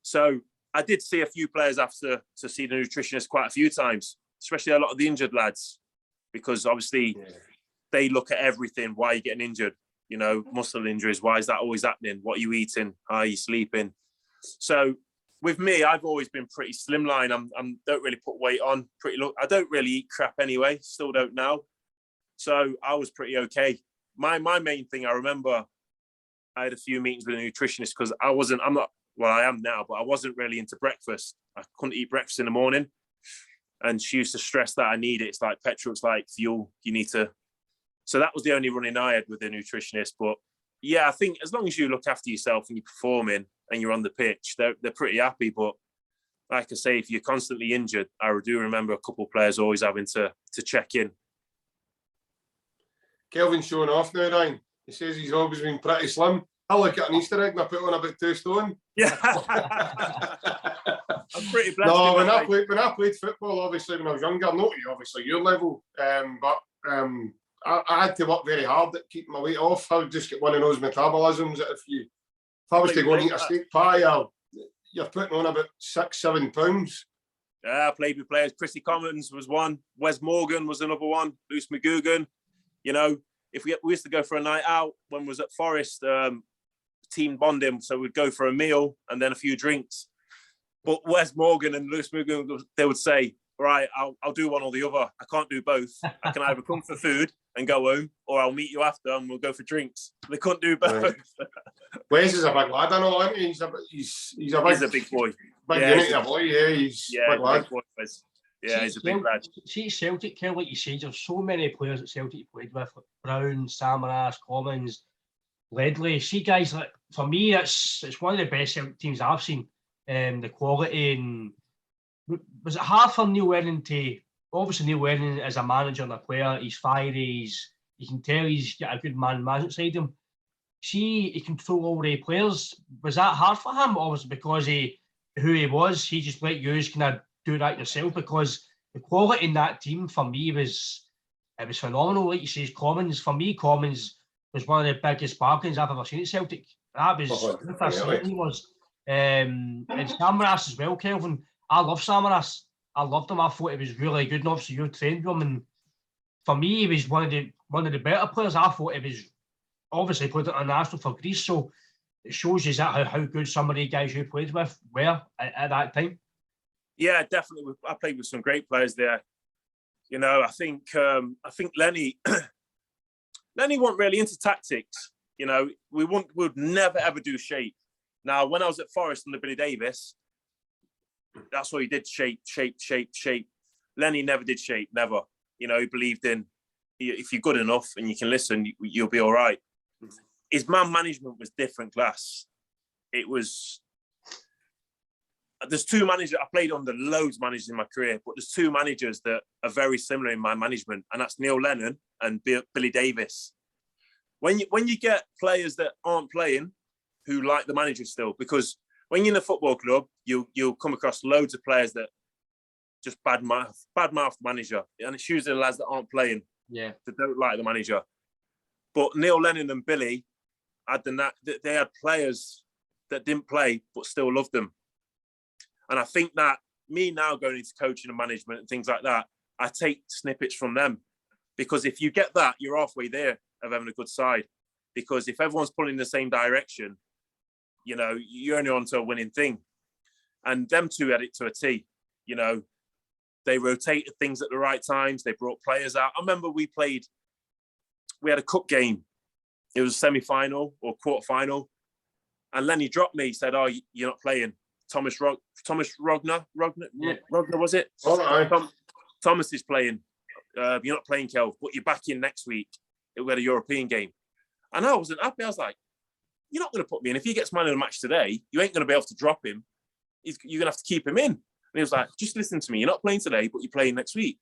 So I did see a few players after to see the nutritionist quite a few times, especially a lot of the injured lads, because obviously they look at everything. Why are you getting injured? You know, muscle injuries. Why is that always happening? What are you eating? How are you sleeping? So with me, I've always been pretty slimline. I'm don't really put weight on. I don't really eat crap anyway. Still don't now. So I was pretty okay. My main thing, I remember I had a few meetings with a nutritionist because I am now, but I wasn't really into breakfast. I couldn't eat breakfast in the morning. And she used to stress that I need it. It's like petrol, it's like fuel. You need to. So that was the only running I had with the nutritionist. But yeah, I think as long as you look after yourself and you're performing and you're on the pitch, they're pretty happy. But like I say, if you're constantly injured, I do remember a couple of players always having to check in. Kelvin's showing off now, Ryan. He says he's always been pretty slim. I look at an Easter egg and I put on about 2 stone. Yeah. I'm pretty blessed. No, when I played football, obviously when I was younger, not you, obviously your level, but I had to work very hard at keeping my weight off. I would just get one of those metabolisms that if I was to go and eat a steak pie, you're putting on about 6-7 pounds. Yeah, I played with players. Chrissy Commons was one. Wes Morgan was another one. Luce McGugan. You know, if we used to go for a night out when we was at Forest, team bonding, so we'd go for a meal and then a few drinks. But Wes Morgan and Luce McGugan, they would say, right, I'll do one or the other. I can't do both. I can either come for food and go home, or I'll meet you after and we'll go for drinks. They couldn't do both. Right. Wes is a big lad, I know, isn't he? He's a big boy. Big unit of boy, yeah. He's a big lad. He's a big lad. See, Celtic, Kel, like you said, there's so many players that Celtic played with, like Brown, Samaras, Commons, Ledley. See, guys, like for me, it's one of the best Celtic teams I've seen. The quality, and was it hard for Neil Lennon to? Obviously, Neil Lennon as a manager and a player, he's fiery. You can tell he's got a good management side of him. See, he control all the players. Was that hard for him, or was it because who he was? He just let you kind of do that yourself, because the quality in that team for me was phenomenal. Like you say, Commons was one of the biggest bargains I've ever seen at Celtic. That was he was. And Samaras as well, Kelvin. I love Samaras. I loved him. I thought he was really good, and obviously you trained him. And for me, he was one of the better players. I thought he was obviously played international for Greece, so it shows you that how good some of the guys you played with were at that time. Yeah, definitely. I played with some great players there. You know, I think Lenny wasn't really into tactics. You know, we would never ever do shape. Now, when I was at Forest under Billy Davis, that's what he did: shape. Lenny never did shape, never. You know, he believed in if you're good enough and you can listen, you'll be all right. His man management was different class. It was. There's 2 managers. I played under loads of managers in my career, but there's 2 managers that are very similar in my management, and that's Neil Lennon and Billy Davis. When you get players that aren't playing, who like the manager still, because when you're in a football club, you'll come across loads of players that just badmouth the manager, and it's usually the lads that aren't playing, that don't like the manager. But Neil Lennon and Billy they had players that didn't play but still loved them. And I think that me now going into coaching and management and things like that, I take snippets from them, because if you get that, you're halfway there of having a good side. Because if everyone's pulling in the same direction, you know, you're only on to a winning thing. And them 2 had it to a T. You know, they rotated things at the right times. They brought players out. I remember we had a cup game. It was a semi-final or quarter-final. And Lenny dropped me. He said, "Oh, you're not playing." Thomas Rogner, was it? Oh, right. Thomas is playing. You're not playing, Kelv, but you're back in next week. We had a European game. And I wasn't happy. I was like, you're not going to put me in. If he gets man of the match today, you ain't going to be able to drop him. You're going to have to keep him in. And he was like, just listen to me. You're not playing today, but you're playing next week.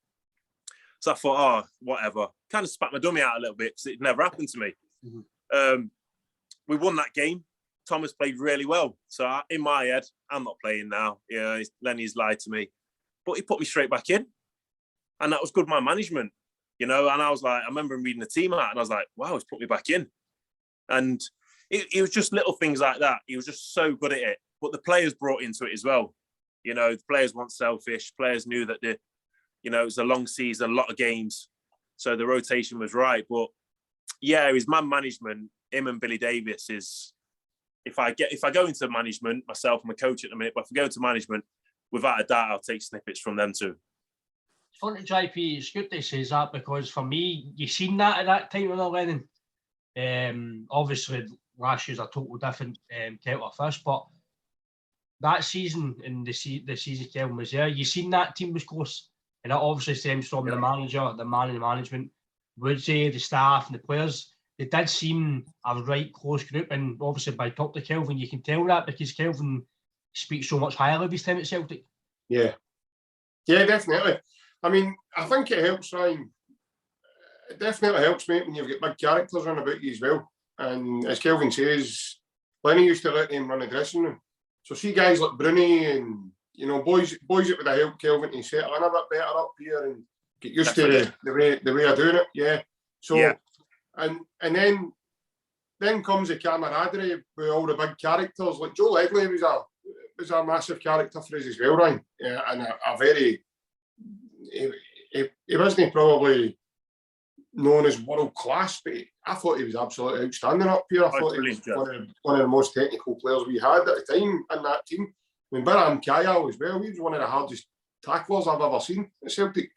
So I thought, whatever. Kind of spat my dummy out a little bit because it never happened to me. Mm-hmm. We won that game. Thomas played really well. So in my head, I'm not playing now. Yeah, Lenny's lied to me. But he put me straight back in. And that was good man management, And I was like, I remember him reading the team out and I was like, wow, he's put me back in. And it was just little things like that. He was just so good at it. But the players brought into it as well. The players weren't selfish. Players knew that it was a long season, a lot of games. So the rotation was right. But yeah, his man management, him and Billy Davis is, if I go into management, myself, I'm a coach at the minute, but if I go into management, without a doubt, I'll take snippets from them too. It's funny, JP, it's good to say that because for me, you seen that at that time with Neil Lennon. Obviously, last year's a total different kettle of fish, but that season and the season Kelvin was there, you seen that team was close. And that obviously stems from the manager, the man in the management, Woodsy, the staff and the players. It did seem a right close group. And obviously by talking to Kelvin, you can tell that because Kelvin speaks so much highly of his time at Celtic. Yeah. Yeah, definitely. I mean, I think it helps, Ryan. It definitely helps, mate, when you've got big characters run about you as well. And as Kelvin says, Lenny used to let him run the dressing room. So see guys like Bruni and, boys that would have helped Kelvin to settle in a bit better up here and get used to the way of doing it. Yeah. So, yeah. And then comes the camaraderie with all the big characters. Like Joe Ledley was a massive character for us as well, Ryan. Yeah, and a very, he wasn't probably known as world class, but I thought he was absolutely outstanding up here. I thought he was one of the most technical players we had at the time in that team. I mean, Baram Kaya as well, he was one of the hardest tacklers I've ever seen at Celtic.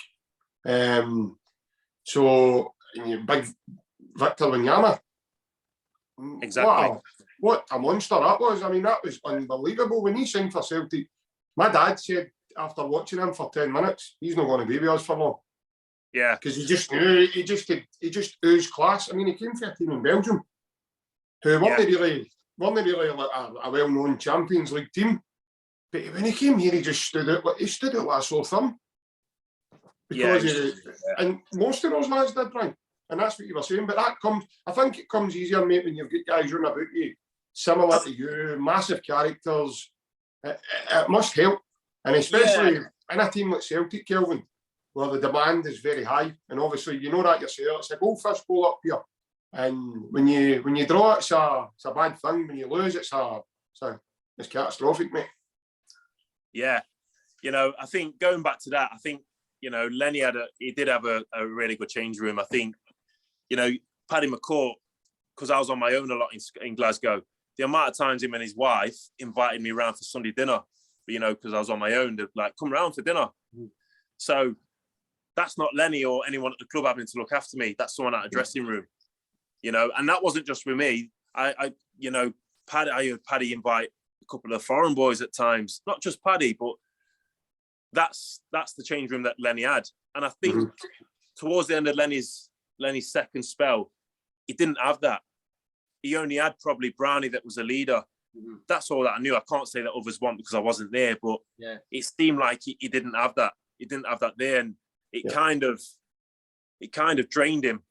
So, big Victor Wanyama. Exactly. What a monster that was. I mean, that was unbelievable. When he signed for Celtic, my dad said after watching him for 10 minutes, he's not going to be with us for long. Yeah. Because he just knew, he just oozed class. I mean, he came for a team in Belgium who weren't really like a well-known Champions League team. But when he came here, he just stood out like a sore thumb. Because and most of those lads did, Brian. And that's what you were saying. But I think it comes easier, mate, when you've got guys running about you, similar to you, massive characters. It must help. And especially in a team like Celtic, Kelvin, where the demand is very high. And obviously, you know that yourself. It's a goldfish bowl up here. And when you draw it, it's a bad thing. When you lose, it's catastrophic, mate. Yeah. I think going back to that, I think, Lenny did have a really good change room. I think, Paddy McCourt, because I was on my own a lot in Glasgow, the amount of times him and his wife invited me around for Sunday dinner, because I was on my own, they'd like, come round for dinner. Mm. So that's not Lenny or anyone at the club having to look after me. That's someone at a dressing room, and that wasn't just with me. I heard Paddy invite a couple of foreign boys at times, not just Paddy, but that's the change room that Lenny had. And I think towards the end of Lenny's second spell, he didn't have that. He only had probably Brownie that was a leader. Mm-hmm. That's all that I knew. I can't say that others weren't because I wasn't there, but it seemed like he didn't have that. He didn't have that there, and it kind of drained him.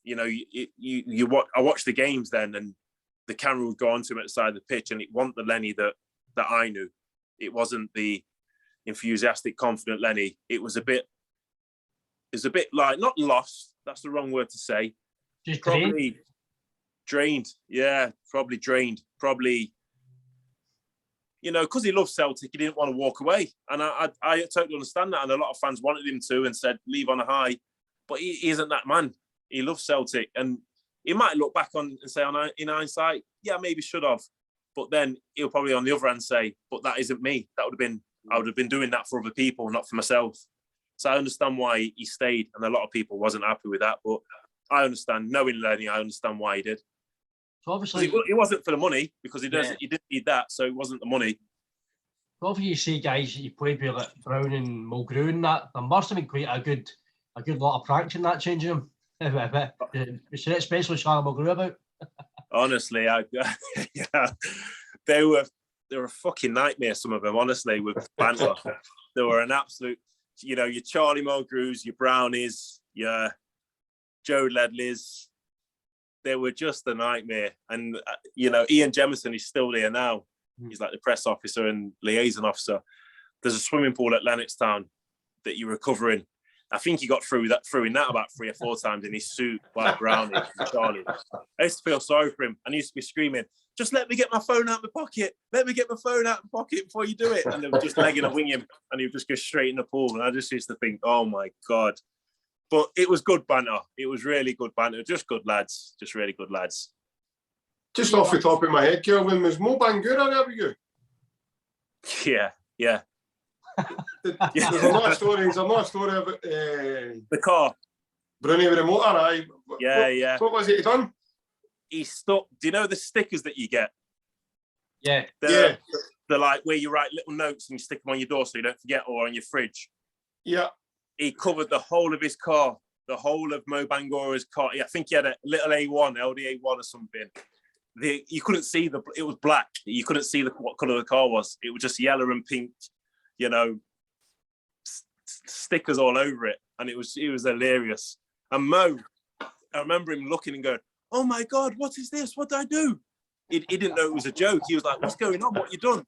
I watched the games then, and the camera would go on to him at the side of the pitch, and it wasn't the Lenny that I knew. It wasn't the enthusiastic, confident Lenny. It was a bit like, not lost, that's the wrong word to say. Just probably drained. Yeah, probably drained. Probably, because he loves Celtic, he didn't want to walk away. And I totally understand that. And a lot of fans wanted him to and said, leave on a high. But he isn't that man. He loves Celtic. And he might look back on and say, in hindsight, yeah, maybe should have. But then he'll probably on the other hand say, but that isn't me. I would have been doing that for other people, not for myself. So I understand why he stayed, and a lot of people wasn't happy with that. But I understand, knowing Lenny, I understand why he did. So obviously, it wasn't for the money, because he didn't need that, so it wasn't the money. Obviously, you see guys that you played with like Brown and Mulgrew and that, there must have been quite a good lot of practice in that changing room. Especially Charlie Mulgrew about. Honestly, yeah, they were a fucking nightmare. Some of them, honestly, with banter, they were an absolute. Your Charlie Mulgrews, your Brownies, your Joe Ledleys, they were just a nightmare. And Ian Jemison is still there now. He's like the press officer and liaison officer. There's a swimming pool at Lennoxtown that you're recovering. I think he got through in that about 3 or 4 times in his suit, like Brownie and Charlie. I used to feel sorry for him, and he used to be screaming, "Just let me get my phone out of my pocket. Let me get my phone out of my pocket before you do it." And they were just legging and winging him, and he would just go straight in the pool. And I just used to think, oh my God. But it was good banter. It was really good banter. Just good lads. Just really good lads. Just off the top of my head, Kelvin, was Mo Bangura there with you? Yeah. There's another story about the car. Bruni with the motor, aye. Yeah. What was it he done? He stuck. Do you know the stickers that you get? Yeah. They're like where you write little notes and you stick them on your door so you don't forget, or on your fridge. Yeah. He covered the whole of his car, the whole of Mo Bangura's car. I think he had a little A1, LD A1 or something. You couldn't see it was black. You couldn't see what colour the car was. It was just yellow and pink, stickers all over it. And it was hilarious. And Mo, I remember him looking and going, "Oh my God, what is this? What did I do?" He didn't know it was a joke. He was like, "What's going on? What you done?"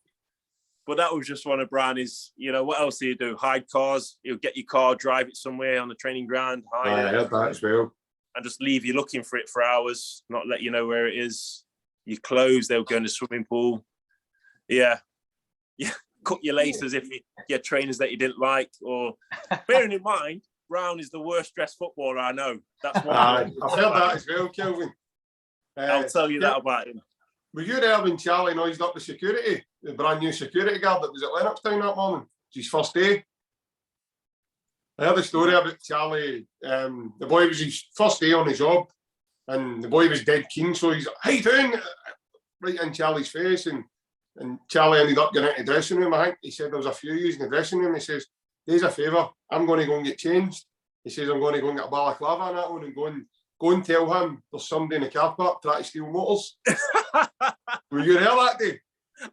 But that was just one of Brownie's, what else do you do? Hide cars. He'll get your car, drive it somewhere on the training ground, hide it. I heard that as well. And just leave you looking for it for hours, not let you know where it is. Your clothes, they'll go in the swimming pool. Yeah. Cut your laces if you get trainers that you didn't like. Or bearing in mind, Brown is the worst dressed footballer I know. That's one. I've heard that as well, Kelvin. I'll tell you that about him. Were you there when Charlie noised up the security, the brand new security guard that was at Lennoxtown that morning? It's his first day. I heard a story about Charlie. The boy was his first day on the job, and the boy was dead keen, so he's like, "How you doing?" right in Charlie's face, and Charlie ended up getting into the dressing room. I think he said there was a few using the dressing room. He says, "There's a favour. I'm going to go and get changed." He says, "I'm going to go and get a balaclava and that one and go and tell him there's somebody in the car park trying to steal motors." Were you there that day?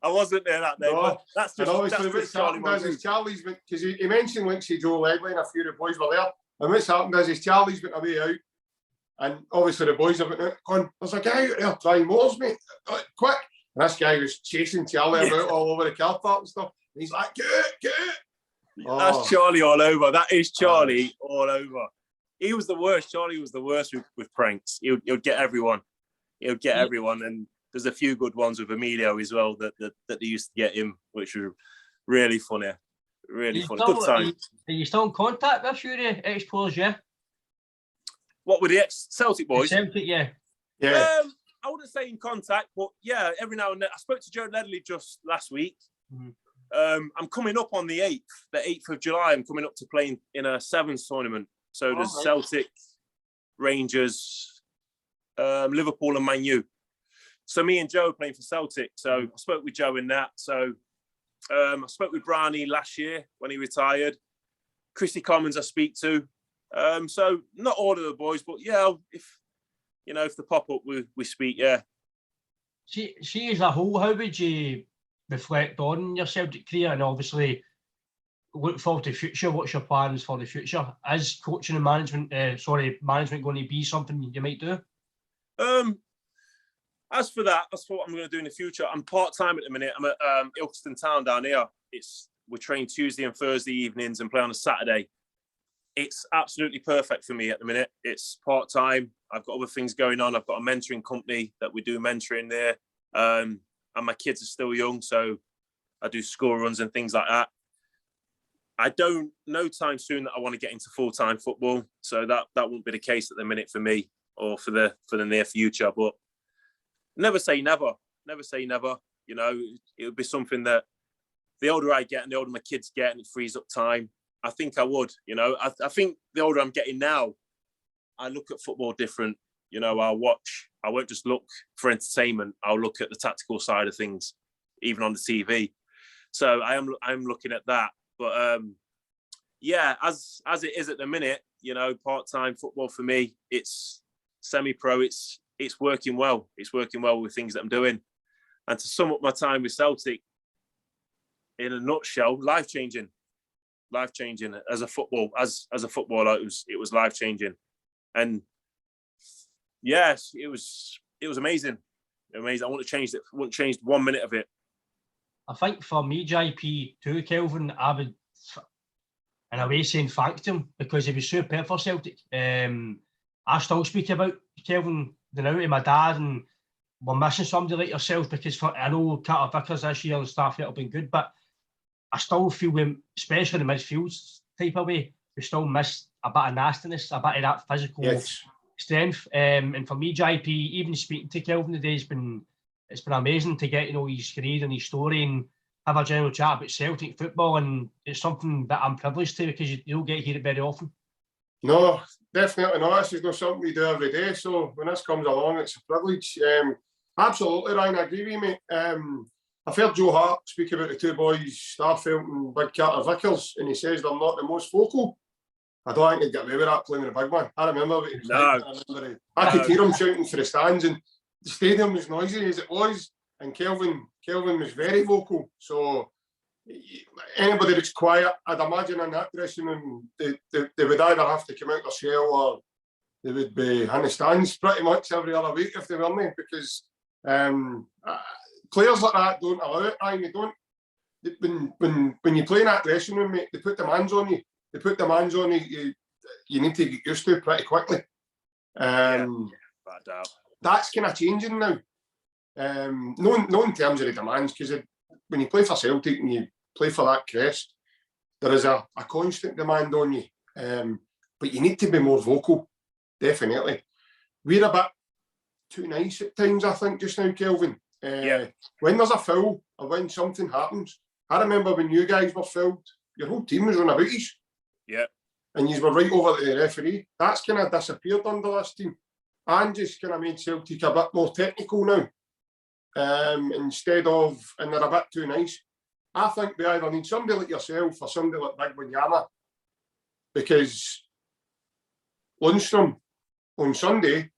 I wasn't there that day. No. But that's just Charlie Monroe. Charlie's because he mentioned Linksy Joe Legley and a few of the boys were there. And what's happened is Charlie's went away out, and obviously the boys have been going, "There's a guy out there trying motors, mate, quick!" And this guy was chasing Charlie about all over the car park and stuff. And he's like, "Get it!" That's Charlie all over. That is Charlie all over. He was the worst. Charlie was the worst with pranks. He'll get everyone. He'll get everyone. And there's a few good ones with Emilio as well that they used to get him, which were really funny. Really funny. Good time. Are you still in contact with your ex-players, yeah? What were the ex-Celtic boys? Celtic, yeah. Yeah. I wouldn't say in contact, but yeah, every now and then. I spoke to Joe Ledley just last week. Mm-hmm. I'm coming up on the 8th of July. I'm coming up to play in a sevens tournament. So there's Celtic, Rangers, Liverpool and Man U. So me and Joe are playing for Celtic. So I spoke with Joe in that. So I spoke with Brownie last year when he retired. Chrissy Commons I speak to. So not all of the boys, but yeah, if they pop up, we speak, yeah. See as a whole, how would you reflect on your Celtic career and obviously look forward to the future? What's your plans for the future? Is coaching and management going to be something you might do? As for that, that's what I'm going to do in the future. I'm part-time at the minute. I'm at Ilkeston Town down here. We train Tuesday and Thursday evenings and play on a Saturday. It's absolutely perfect for me at the minute. It's part-time. I've got other things going on. I've got a mentoring company that we do mentoring there. And my kids are still young, so I do school runs and things like that. I don't know time soon that I want to get into full-time football. So that won't be the case at the minute for me or for the near future. But never say never. Never say never. It would be something that the older I get and the older my kids get and it frees up time, I think I would. I think the older I'm getting now, I look at football different. I'll watch. I won't just look for entertainment. I'll look at the tactical side of things, even on the TV. So I'm looking at that. But yeah, as it is at the minute, part-time football for me, it's semi-pro. It's it's working well. It's working well with things that I'm doing. And to sum up my time with Celtic, in a nutshell, life-changing as a footballer. It was life-changing. And yes, it was amazing. Amazing. I wouldn't have changed 1 minute of it. I think for me, JP, too, Kelvin, I would, in a way, saying thanks to him because he was superb for Celtic. I still speak about Kelvin now to my dad, and we're missing somebody like yourself because I know Carter Vickers this year and stuff, it'll been good, but I still feel, especially in the midfield type of way, we still miss a bit of nastiness, a bit of that physical strength. And for me, JP, even speaking to Kelvin today, it's been amazing to get his career and his story and have a general chat about Celtic football, and it's something that I'm privileged to because you don't get to hear it very often. No, definitely not. This is not something we do every day, so when this comes along, it's a privilege. Absolutely, Ryan, I agree with you, mate. I've heard Joe Hart speak about the two boys, Starfelt and Big Carter Vickers, and he says they're not the most vocal. I don't think he'd get away with that playing with a big man. I remember what he was like. I could hear him shouting for the stands, and the stadium was noisy as it was, and Kelvin was very vocal. So anybody that's quiet, I'd imagine in that dressing room, they would either have to come out their shell or they would be in the stands pretty much every other week if they weren't, because players like that don't allow it. You don't. When you play in that dressing room, mate, they put demands on you. You need to get used to pretty quickly. That's kind of changing now. No in terms of the demands, because when you play for Celtic and you play for that crest, there is a constant demand on you. But you need to be more vocal, definitely. We're a bit too nice at times, I think, just now, Kelvin. When there's a foul or when something happens, I remember when you guys were fouled, your whole team was on about you. Yeah. And you were right over to the referee. That's kind of disappeared under this team. And just kind of made Celtic a bit more technical now. Instead of, and they're a bit too nice. I think we either need somebody like yourself or somebody like Big Wanyama, because Lundstrom on Sunday,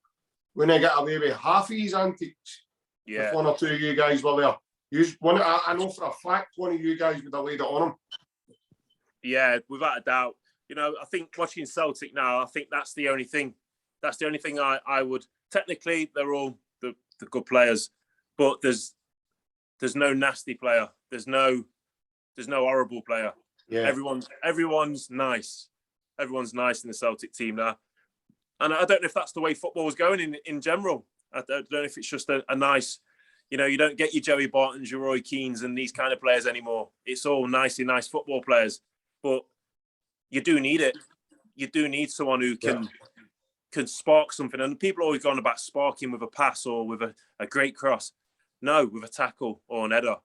when I get away with half of his antics, if one or two of you guys were there, I know for a fact one of you guys would have laid it on him. Yeah, without a doubt. I think watching Celtic now, I think that's the only thing. That's the only thing I would. Technically, they're all the good players, but there's no nasty player. There's no horrible player. Yeah. Everyone's nice. Everyone's nice in the Celtic team now. And I don't know if that's the way football is going in general. I don't know if it's just a nice, you don't get your Joey Bartons, your Roy Keanes and these kind of players anymore. It's all nice football players. But you do need it. You do need someone who can spark something. And people are always going about sparking with a pass or with a great cross. No, with a tackle or an header.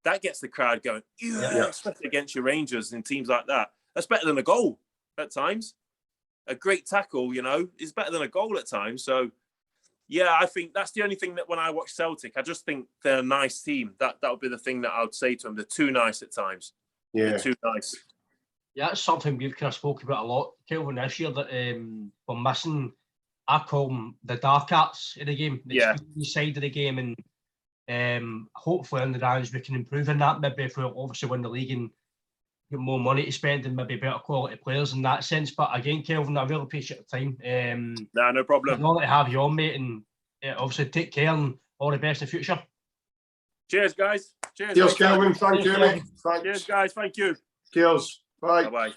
That gets the crowd going, especially against your Rangers and teams like that. That's better than a goal at times. A great tackle, is better than a goal at times. So, yeah, I think that's the only thing that when I watch Celtic, I just think they're a nice team. That would be the thing that I would say to them. They're too nice at times. Yeah. They're too nice. Yeah, it's something we've kind of spoken about a lot, Kelvin, this year, that we're missing. I call them the dark arts in the game, the side of the game, and hopefully in the rounds we can improve in that. Maybe if we obviously win the league and get more money to spend and maybe better quality players in that sense. But again, Kelvin, I really appreciate the time. No problem. I'd love to have you on, mate, and obviously take care and all the best in the future. Cheers, guys. Cheers, Kelvin. Thank you, mate. Cheers, guys. Thank you. Cheers. Bye. Bye-bye.